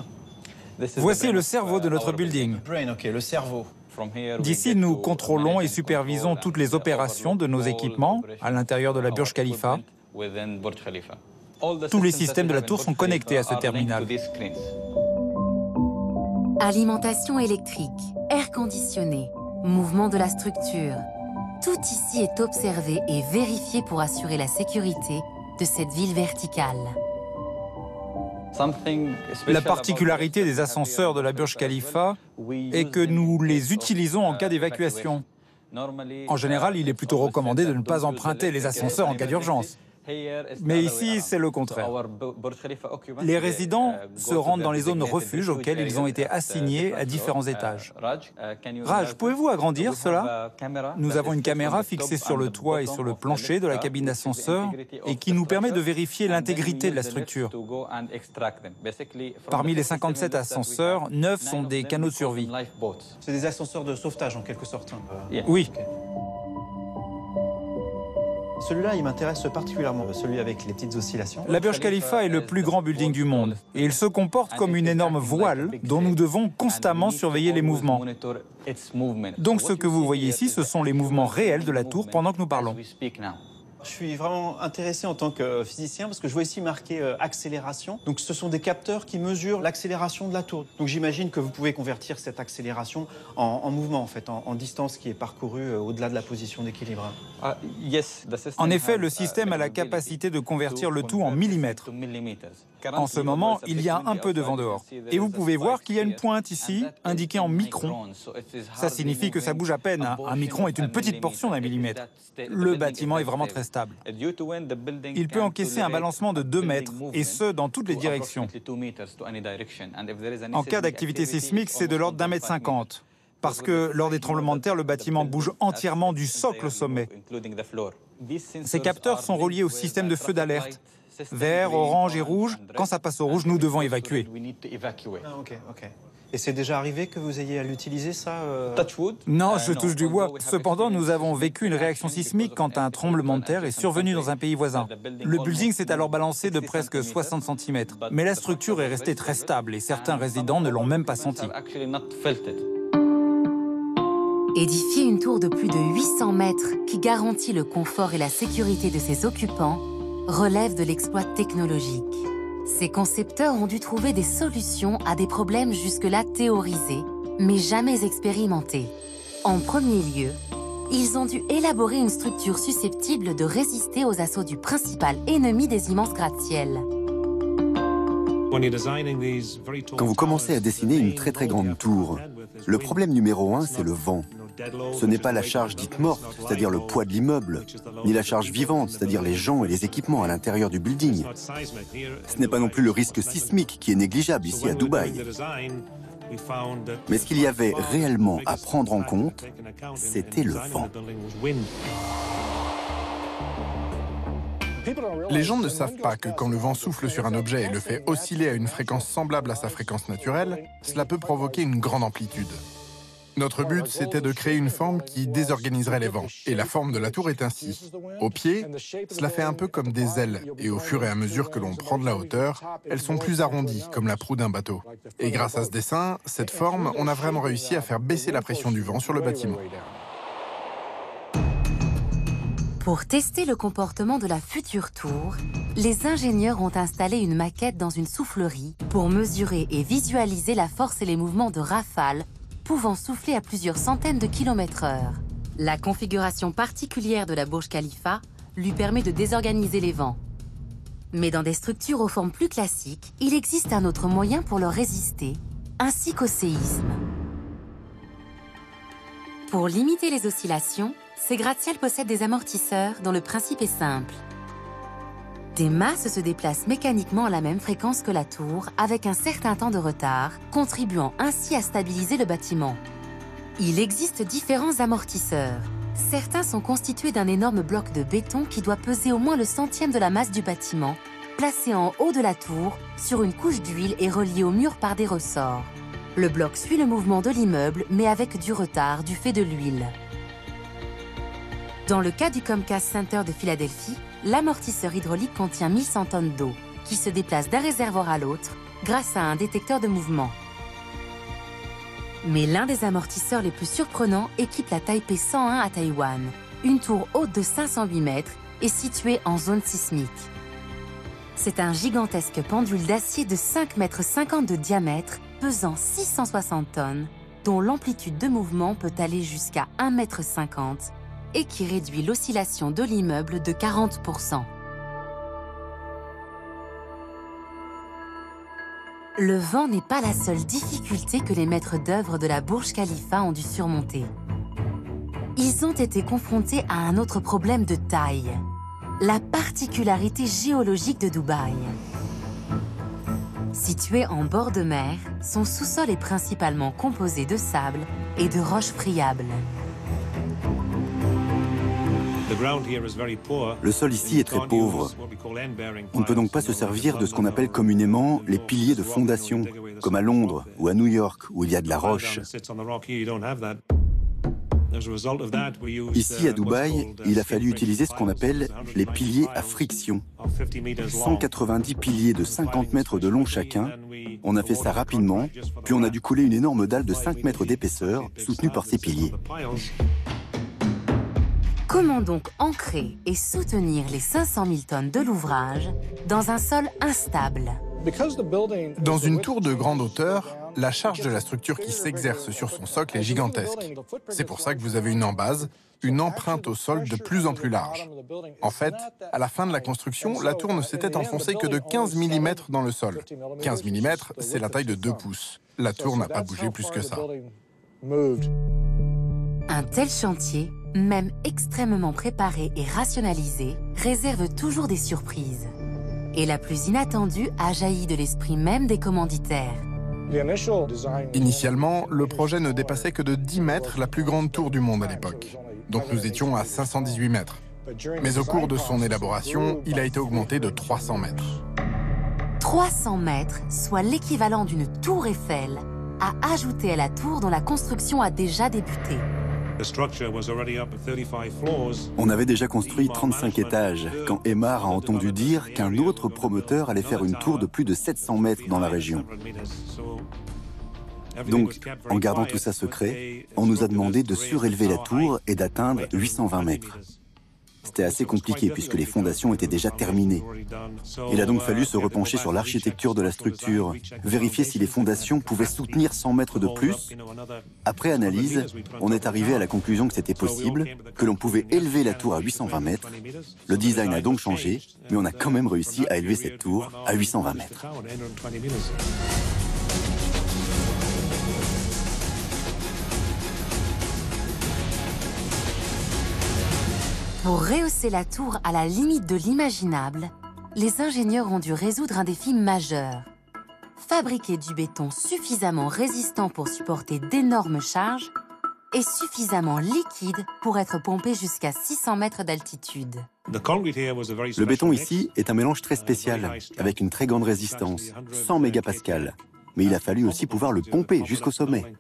Voici le cerveau de notre building. Le cerveau. D'ici, nous contrôlons et supervisons toutes les opérations de nos équipements à l'intérieur de la Burj Khalifa. Tous les systèmes de la tour sont connectés à ce terminal. Alimentation électrique, air conditionné, mouvement de la structure. Tout ici est observé et vérifié pour assurer la sécurité de cette ville verticale. La particularité des ascenseurs de la Burj Khalifa est que nous les utilisons en cas d'évacuation. En général, il est plutôt recommandé de ne pas emprunter les ascenseurs en cas d'urgence. Mais ici, c'est le contraire. Les résidents se rendent dans les zones refuges auxquelles ils ont été assignés à différents étages. Raj, pouvez-vous agrandir cela? Nous avons une caméra fixée sur le toit et sur le plancher de la cabine d'ascenseur et qui nous permet de vérifier l'intégrité de la structure. Parmi les 57 ascenseurs, 9 sont des canaux de survie. C'est des ascenseurs de sauvetage en quelque sorte. Oui. Celui-là, il m'intéresse particulièrement, celui avec les petites oscillations. La Burj Khalifa est le plus grand building du monde et il se comporte comme une énorme voile dont nous devons constamment surveiller les mouvements. Donc ce que vous voyez ici, ce sont les mouvements réels de la tour pendant que nous parlons. Je suis vraiment intéressé en tant que physicien parce que je vois ici marqué accélération. Donc ce sont des capteurs qui mesurent l'accélération de la tour. Donc j'imagine que vous pouvez convertir cette accélération en mouvement, en fait, en distance qui est parcourue au-delà de la position d'équilibre. En effet, le système a la capacité de convertir le tout en millimètres. En ce moment, il y a un peu de vent dehors. Et vous pouvez voir qu'il y a une pointe ici, indiquée en microns. Ça signifie que ça bouge à peine. Un micron est une petite portion d'un millimètre. Le bâtiment est vraiment très stable. Il peut encaisser un balancement de 2 mètres, et ce, dans toutes les directions. En cas d'activité sismique, c'est de l'ordre d'1,50 m. Parce que lors des tremblements de terre, le bâtiment bouge entièrement du socle au sommet. Ces capteurs sont reliés au système de feu d'alerte. Vert, orange et rouge. Quand ça passe au rouge, nous devons évacuer. Ah, ok. Et c'est déjà arrivé que vous ayez à l'utiliser, ça Non, je touche du bois. Cependant, nous avons vécu une réaction sismique quand un tremblement de terre est survenu dans un pays voisin. Le building s'est alors balancé de presque 60 cm. Mais la structure est restée très stable et certains résidents ne l'ont même pas senti. Édifier une tour de plus de 800 mètres qui garantit le confort et la sécurité de ses occupants relève de l'exploit technologique. Ces concepteurs ont dû trouver des solutions à des problèmes jusque-là théorisés, mais jamais expérimentés. En premier lieu, ils ont dû élaborer une structure susceptible de résister aux assauts du principal ennemi des immenses gratte-ciels. Quand vous commencez à dessiner une très très grande tour, le problème numéro 1, c'est le vent. Ce n'est pas la charge dite morte, c'est-à-dire le poids de l'immeuble, ni la charge vivante, c'est-à-dire les gens et les équipements à l'intérieur du building. Ce n'est pas non plus le risque sismique qui est négligeable ici à Dubaï. Mais ce qu'il y avait réellement à prendre en compte, c'était le vent. Les gens ne savent pas que quand le vent souffle sur un objet et le fait osciller à une fréquence semblable à sa fréquence naturelle, cela peut provoquer une grande amplitude. Notre but, c'était de créer une forme qui désorganiserait les vents. Et la forme de la tour est ainsi. Au pied, cela fait un peu comme des ailes. Et au fur et à mesure que l'on prend de la hauteur, elles sont plus arrondies, comme la proue d'un bateau. Et grâce à ce dessin, cette forme, on a vraiment réussi à faire baisser la pression du vent sur le bâtiment. Pour tester le comportement de la future tour, les ingénieurs ont installé une maquette dans une soufflerie pour mesurer et visualiser la force et les mouvements de rafales pouvant souffler à plusieurs centaines de km/h. La configuration particulière de la Burj Khalifa lui permet de désorganiser les vents. Mais dans des structures aux formes plus classiques, il existe un autre moyen pour leur résister, ainsi qu'au séisme. Pour limiter les oscillations, ces gratte-ciels possèdent des amortisseurs dont le principe est simple. Des masses se déplacent mécaniquement à la même fréquence que la tour, avec un certain temps de retard, contribuant ainsi à stabiliser le bâtiment. Il existe différents amortisseurs. Certains sont constitués d'un énorme bloc de béton qui doit peser au moins le centième de la masse du bâtiment, placé en haut de la tour, sur une couche d'huile et relié au mur par des ressorts. Le bloc suit le mouvement de l'immeuble, mais avec du retard du fait de l'huile. Dans le cas du Comcast Center de Philadelphie, l'amortisseur hydraulique contient 1100 tonnes d'eau, qui se déplace d'un réservoir à l'autre grâce à un détecteur de mouvement. Mais l'un des amortisseurs les plus surprenants équipe la Taipei 101 à Taïwan, une tour haute de 508 mètres et située en zone sismique. C'est un gigantesque pendule d'acier de 5,50 m de diamètre, pesant 660 tonnes, dont l'amplitude de mouvement peut aller jusqu'à 1,50 m et qui réduit l'oscillation de l'immeuble de 40%. Le vent n'est pas la seule difficulté que les maîtres d'œuvre de la Burj Khalifa ont dû surmonter. Ils ont été confrontés à un autre problème de taille, la particularité géologique de Dubaï. Situé en bord de mer, son sous-sol est principalement composé de sable et de roches friables. Le sol ici est très pauvre. On ne peut donc pas se servir de ce qu'on appelle communément les piliers de fondation, comme à Londres ou à New York, où il y a de la roche. Ici, à Dubaï, il a fallu utiliser ce qu'on appelle les piliers à friction. 190 piliers de 50 mètres de long chacun. On a fait ça rapidement, puis on a dû couler une énorme dalle de 5 mètres d'épaisseur, soutenue par ces piliers. Comment donc ancrer et soutenir les 500 000 tonnes de l'ouvrage dans un sol instable? Dans une tour de grande hauteur, la charge de la structure qui s'exerce sur son socle est gigantesque. C'est pour ça que vous avez une embase, une empreinte au sol de plus en plus large. En fait, à la fin de la construction, la tour ne s'était enfoncée que de 15 mm dans le sol. 15 mm, c'est la taille de 2 pouces. La tour n'a pas bougé plus que ça. Un tel chantier, même extrêmement préparé et rationalisé, réserve toujours des surprises. Et la plus inattendue a jailli de l'esprit même des commanditaires. Initialement, le projet ne dépassait que de 10 mètres la plus grande tour du monde à l'époque. Donc nous étions à 518 mètres. Mais au cours de son élaboration, il a été augmenté de 300 mètres. 300 mètres, soit l'équivalent d'une tour Eiffel, a ajouté à la tour dont la construction a déjà débuté. On avait déjà construit 35 étages quand Emaar a entendu dire qu'un autre promoteur allait faire une tour de plus de 700 mètres dans la région. Donc, en gardant tout ça secret, on nous a demandé de surélever la tour et d'atteindre 820 mètres. C'était assez compliqué puisque les fondations étaient déjà terminées. Il a donc fallu se repencher sur l'architecture de la structure, vérifier si les fondations pouvaient soutenir 100 mètres de plus. Après analyse, on est arrivé à la conclusion que c'était possible, que l'on pouvait élever la tour à 820 mètres. Le design a donc changé, mais on a quand même réussi à élever cette tour à 820 mètres. Pour rehausser la tour à la limite de l'imaginable, les ingénieurs ont dû résoudre un défi majeur. Fabriquer du béton suffisamment résistant pour supporter d'énormes charges est suffisamment liquide pour être pompé jusqu'à 600 mètres d'altitude. Le béton ici est un mélange très spécial, avec une très grande résistance, 100 mégapascales. Mais il a fallu aussi pouvoir le pomper jusqu'au sommet.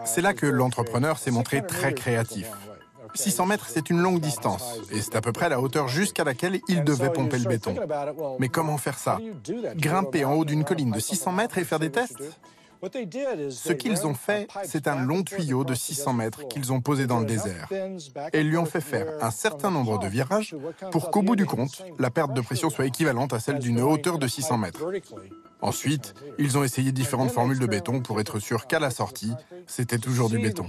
C'est là que l'entrepreneur s'est montré très créatif. 600 mètres, c'est une longue distance, et c'est à peu près la hauteur jusqu'à laquelle il devait pomper le béton. Mais comment faire ça? Grimper en haut d'une colline de 600 mètres et faire des tests? Ce qu'ils ont fait, c'est un long tuyau de 600 mètres qu'ils ont posé dans le désert. Et ils lui ont fait faire un certain nombre de virages pour qu'au bout du compte, la perte de pression soit équivalente à celle d'une hauteur de 600 mètres. Ensuite, ils ont essayé différentes formules de béton pour être sûrs qu'à la sortie, c'était toujours du béton.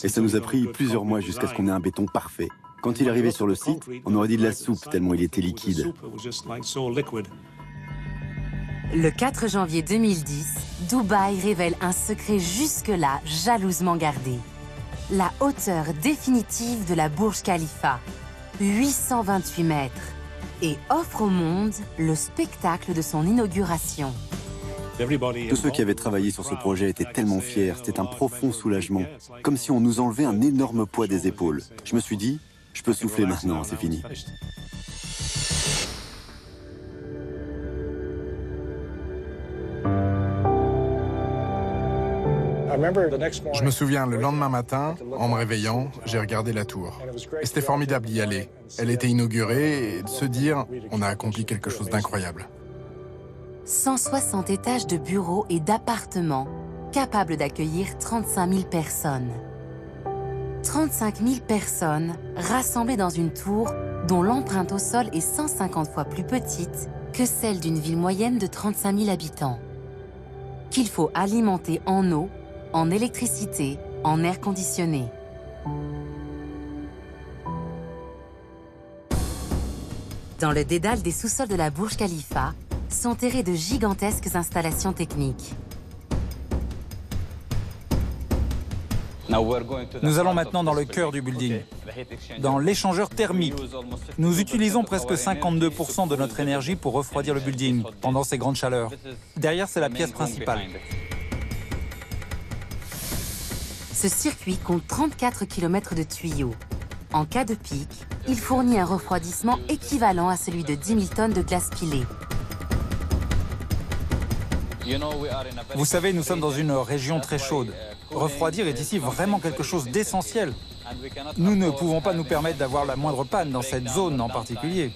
Et ça nous a pris plusieurs mois jusqu'à ce qu'on ait un béton parfait. Quand il arrivait sur le site, on aurait dit de la soupe tellement il était liquide. Le 4 janvier 2010, Dubaï révèle un secret jusque-là jalousement gardé. La hauteur définitive de la Burj Khalifa, 828 mètres, et offre au monde le spectacle de son inauguration. Tous ceux qui avaient travaillé sur ce projet étaient tellement fiers, c'était un profond soulagement, comme si on nous enlevait un énorme poids des épaules. Je me suis dit, je peux souffler maintenant, c'est fini. Je me souviens, le lendemain matin, en me réveillant, j'ai regardé la tour. Et c'était formidable d'y aller. Elle était inaugurée et de se dire, on a accompli quelque chose d'incroyable. 160 étages de bureaux et d'appartements capables d'accueillir 35 000 personnes. 35 000 personnes rassemblées dans une tour dont l'empreinte au sol est 150 fois plus petite que celle d'une ville moyenne de 35 000 habitants. Qu'il faut alimenter en eau, en électricité, en air conditionné. Dans le dédale des sous-sols de la Burj Khalifa sont terrées de gigantesques installations techniques. Nous allons maintenant dans le cœur du building, dans l'échangeur thermique. Nous utilisons presque 52% de notre énergie pour refroidir le building pendant ces grandes chaleurs. Derrière, c'est la pièce principale. Ce circuit compte 34 km de tuyaux. En cas de pic, il fournit un refroidissement équivalent à celui de 10 000 tonnes de glace pilée. Vous savez, nous sommes dans une région très chaude. Refroidir est ici vraiment quelque chose d'essentiel. Nous ne pouvons pas nous permettre d'avoir la moindre panne dans cette zone en particulier.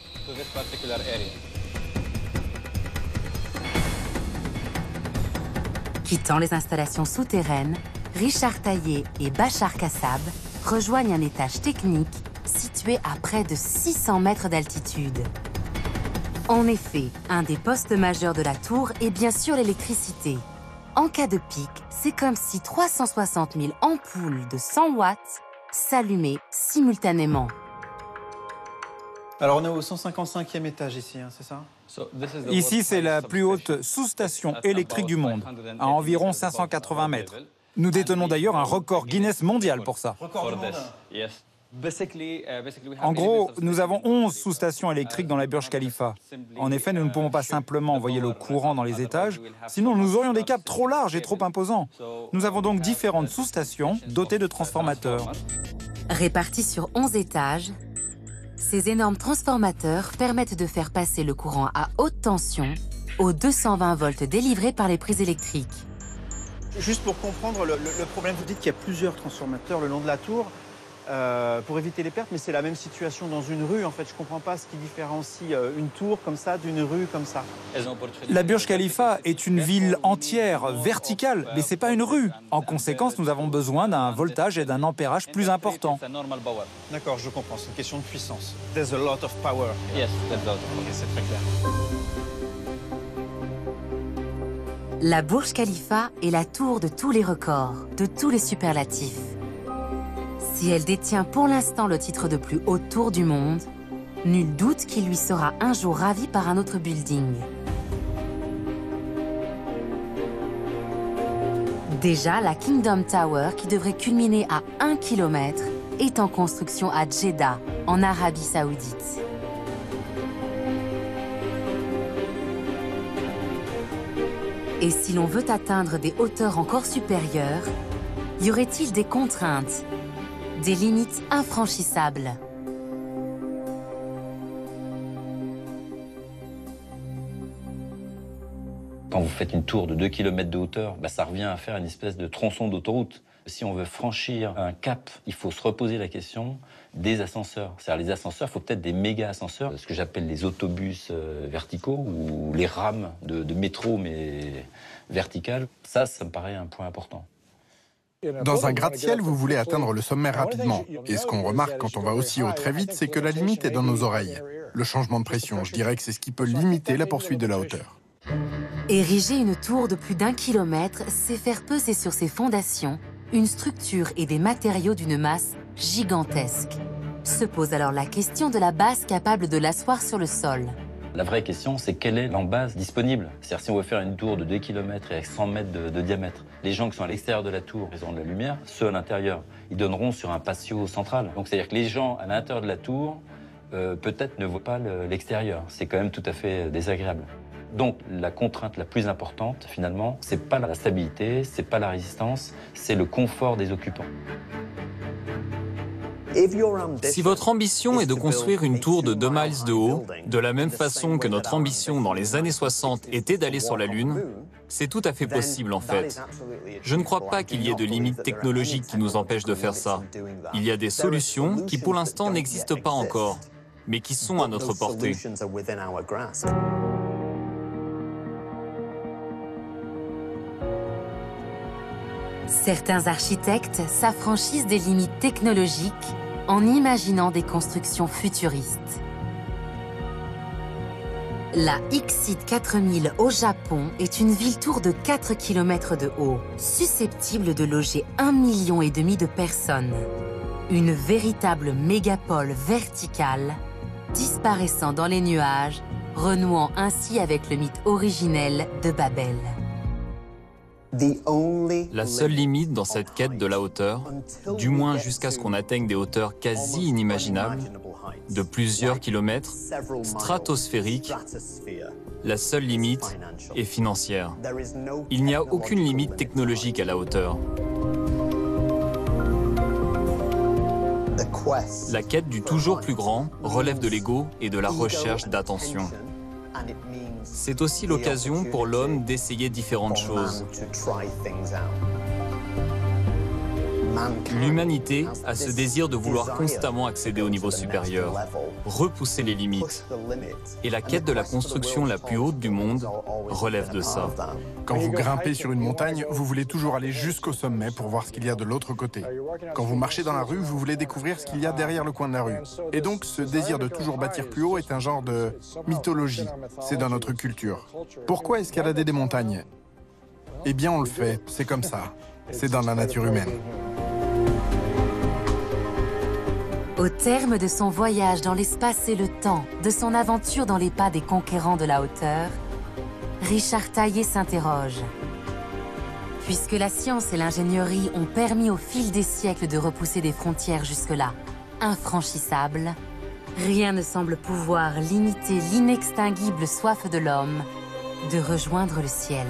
Quittant les installations souterraines, Richard Taillé et Bachar Kassab rejoignent un étage technique situé à près de 600 mètres d'altitude. En effet, un des postes majeurs de la tour est bien sûr l'électricité. En cas de pic, c'est comme si 360 000 ampoules de 100 watts s'allumaient simultanément. Alors on est au 155e étage ici, hein, c'est ça? Ici, c'est la plus haute sous-station électrique du monde, à environ 580 mètres. Nous détenons d'ailleurs un record Guinness mondial pour ça. En gros, nous avons 11 sous-stations électriques dans la Burj Khalifa. En effet, nous ne pouvons pas simplement envoyer le courant dans les étages, sinon nous aurions des câbles trop larges et trop imposants. Nous avons donc différentes sous-stations dotées de transformateurs. Répartis sur 11 étages, ces énormes transformateurs permettent de faire passer le courant à haute tension aux 220 volts délivrés par les prises électriques. Juste pour comprendre le problème, vous dites qu'il y a plusieurs transformateurs le long de la tour pour éviter les pertes, mais c'est la même situation dans une rue. En fait, je ne comprends pas ce qui différencie une tour comme ça d'une rue comme ça. La Burj Khalifa est une ville entière, verticale, mais ce n'est pas une rue. En conséquence, nous avons besoin d'un voltage et d'un ampérage plus important. D'accord, je comprends. C'est une question de puissance. There's a lot of power. Yes, that's lot. Ok, c'est très clair. La Burj Khalifa est la tour de tous les records, de tous les superlatifs. Si elle détient pour l'instant le titre de plus haute tour du monde, nul doute qu'il lui sera un jour ravi par un autre building. Déjà, la Kingdom Tower, qui devrait culminer à 1 km, est en construction à Jeddah, en Arabie Saoudite. Et si l'on veut atteindre des hauteurs encore supérieures, y aurait-il des contraintes, des limites infranchissables? Quand vous faites une tour de 2 km de hauteur, ça revient à faire une espèce de tronçon d'autoroute. Si on veut franchir un cap, il faut se reposer la question des ascenseurs. C'est-à-dire les ascenseurs, il faut peut-être des méga ascenseurs, ce que j'appelle les autobus verticaux ou les rames de métro mais verticales. Ça me paraît un point important. Dans un gratte-ciel, vous voulez atteindre le sommet rapidement. Et ce qu'on remarque quand on va aussi haut très vite, c'est que la limite est dans nos oreilles. Le changement de pression, je dirais que c'est ce qui peut limiter la poursuite de la hauteur. Ériger une tour de plus d'1 kilomètre, c'est faire peser sur ses fondations une structure et des matériaux d'une masse gigantesque. Se pose alors la question de la base capable de l'asseoir sur le sol. La vraie question, c'est quelle est l'embase disponible? C'est-à-dire si on veut faire une tour de 2 km et avec 100 mètres de diamètre, les gens qui sont à l'extérieur de la tour, ils ont de la lumière, ceux à l'intérieur, ils donneront sur un patio central. Donc c'est-à-dire que les gens à l'intérieur de la tour, peut-être ne voient pas l'extérieur. C'est quand même tout à fait désagréable. Donc la contrainte la plus importante, finalement, c'est pas la stabilité, c'est pas la résistance, c'est le confort des occupants. Si votre ambition est de construire une tour de 2 miles de haut, de la même façon que notre ambition dans les années 60 était d'aller sur la Lune, c'est tout à fait possible en fait. Je ne crois pas qu'il y ait de limites technologiques qui nous empêchent de faire ça. Il y a des solutions qui pour l'instant n'existent pas encore, mais qui sont à notre portée. Certains architectes s'affranchissent des limites technologiques en imaginant des constructions futuristes. La X-Site 4000 au Japon est une ville-tour de 4 km de haut, susceptible de loger 1,5 million de personnes. Une véritable mégapole verticale, disparaissant dans les nuages, renouant ainsi avec le mythe originel de Babel. La seule limite dans cette quête de la hauteur, du moins jusqu'à ce qu'on atteigne des hauteurs quasi inimaginables, de plusieurs kilomètres, stratosphériques, la seule limite est financière. Il n'y a aucune limite technologique à la hauteur. La quête du toujours plus grand relève de l'ego et de la recherche d'attention. C'est aussi l'occasion pour l'homme d'essayer différentes choses. L'humanité a ce désir de vouloir constamment accéder au niveau supérieur, repousser les limites. Et la quête de la construction la plus haute du monde relève de ça. Quand vous grimpez sur une montagne, vous voulez toujours aller jusqu'au sommet pour voir ce qu'il y a de l'autre côté. Quand vous marchez dans la rue, vous voulez découvrir ce qu'il y a derrière le coin de la rue. Et donc, ce désir de toujours bâtir plus haut est un genre de mythologie. C'est dans notre culture. Pourquoi escalader des montagnes? Eh bien, on le fait. C'est comme ça. C'est dans la nature humaine. Au terme de son voyage dans l'espace et le temps, de son aventure dans les pas des conquérants de la hauteur, Richard Taillé s'interroge. Puisque la science et l'ingénierie ont permis au fil des siècles de repousser des frontières jusque-là infranchissables, rien ne semble pouvoir limiter l'inextinguible soif de l'homme de rejoindre le ciel.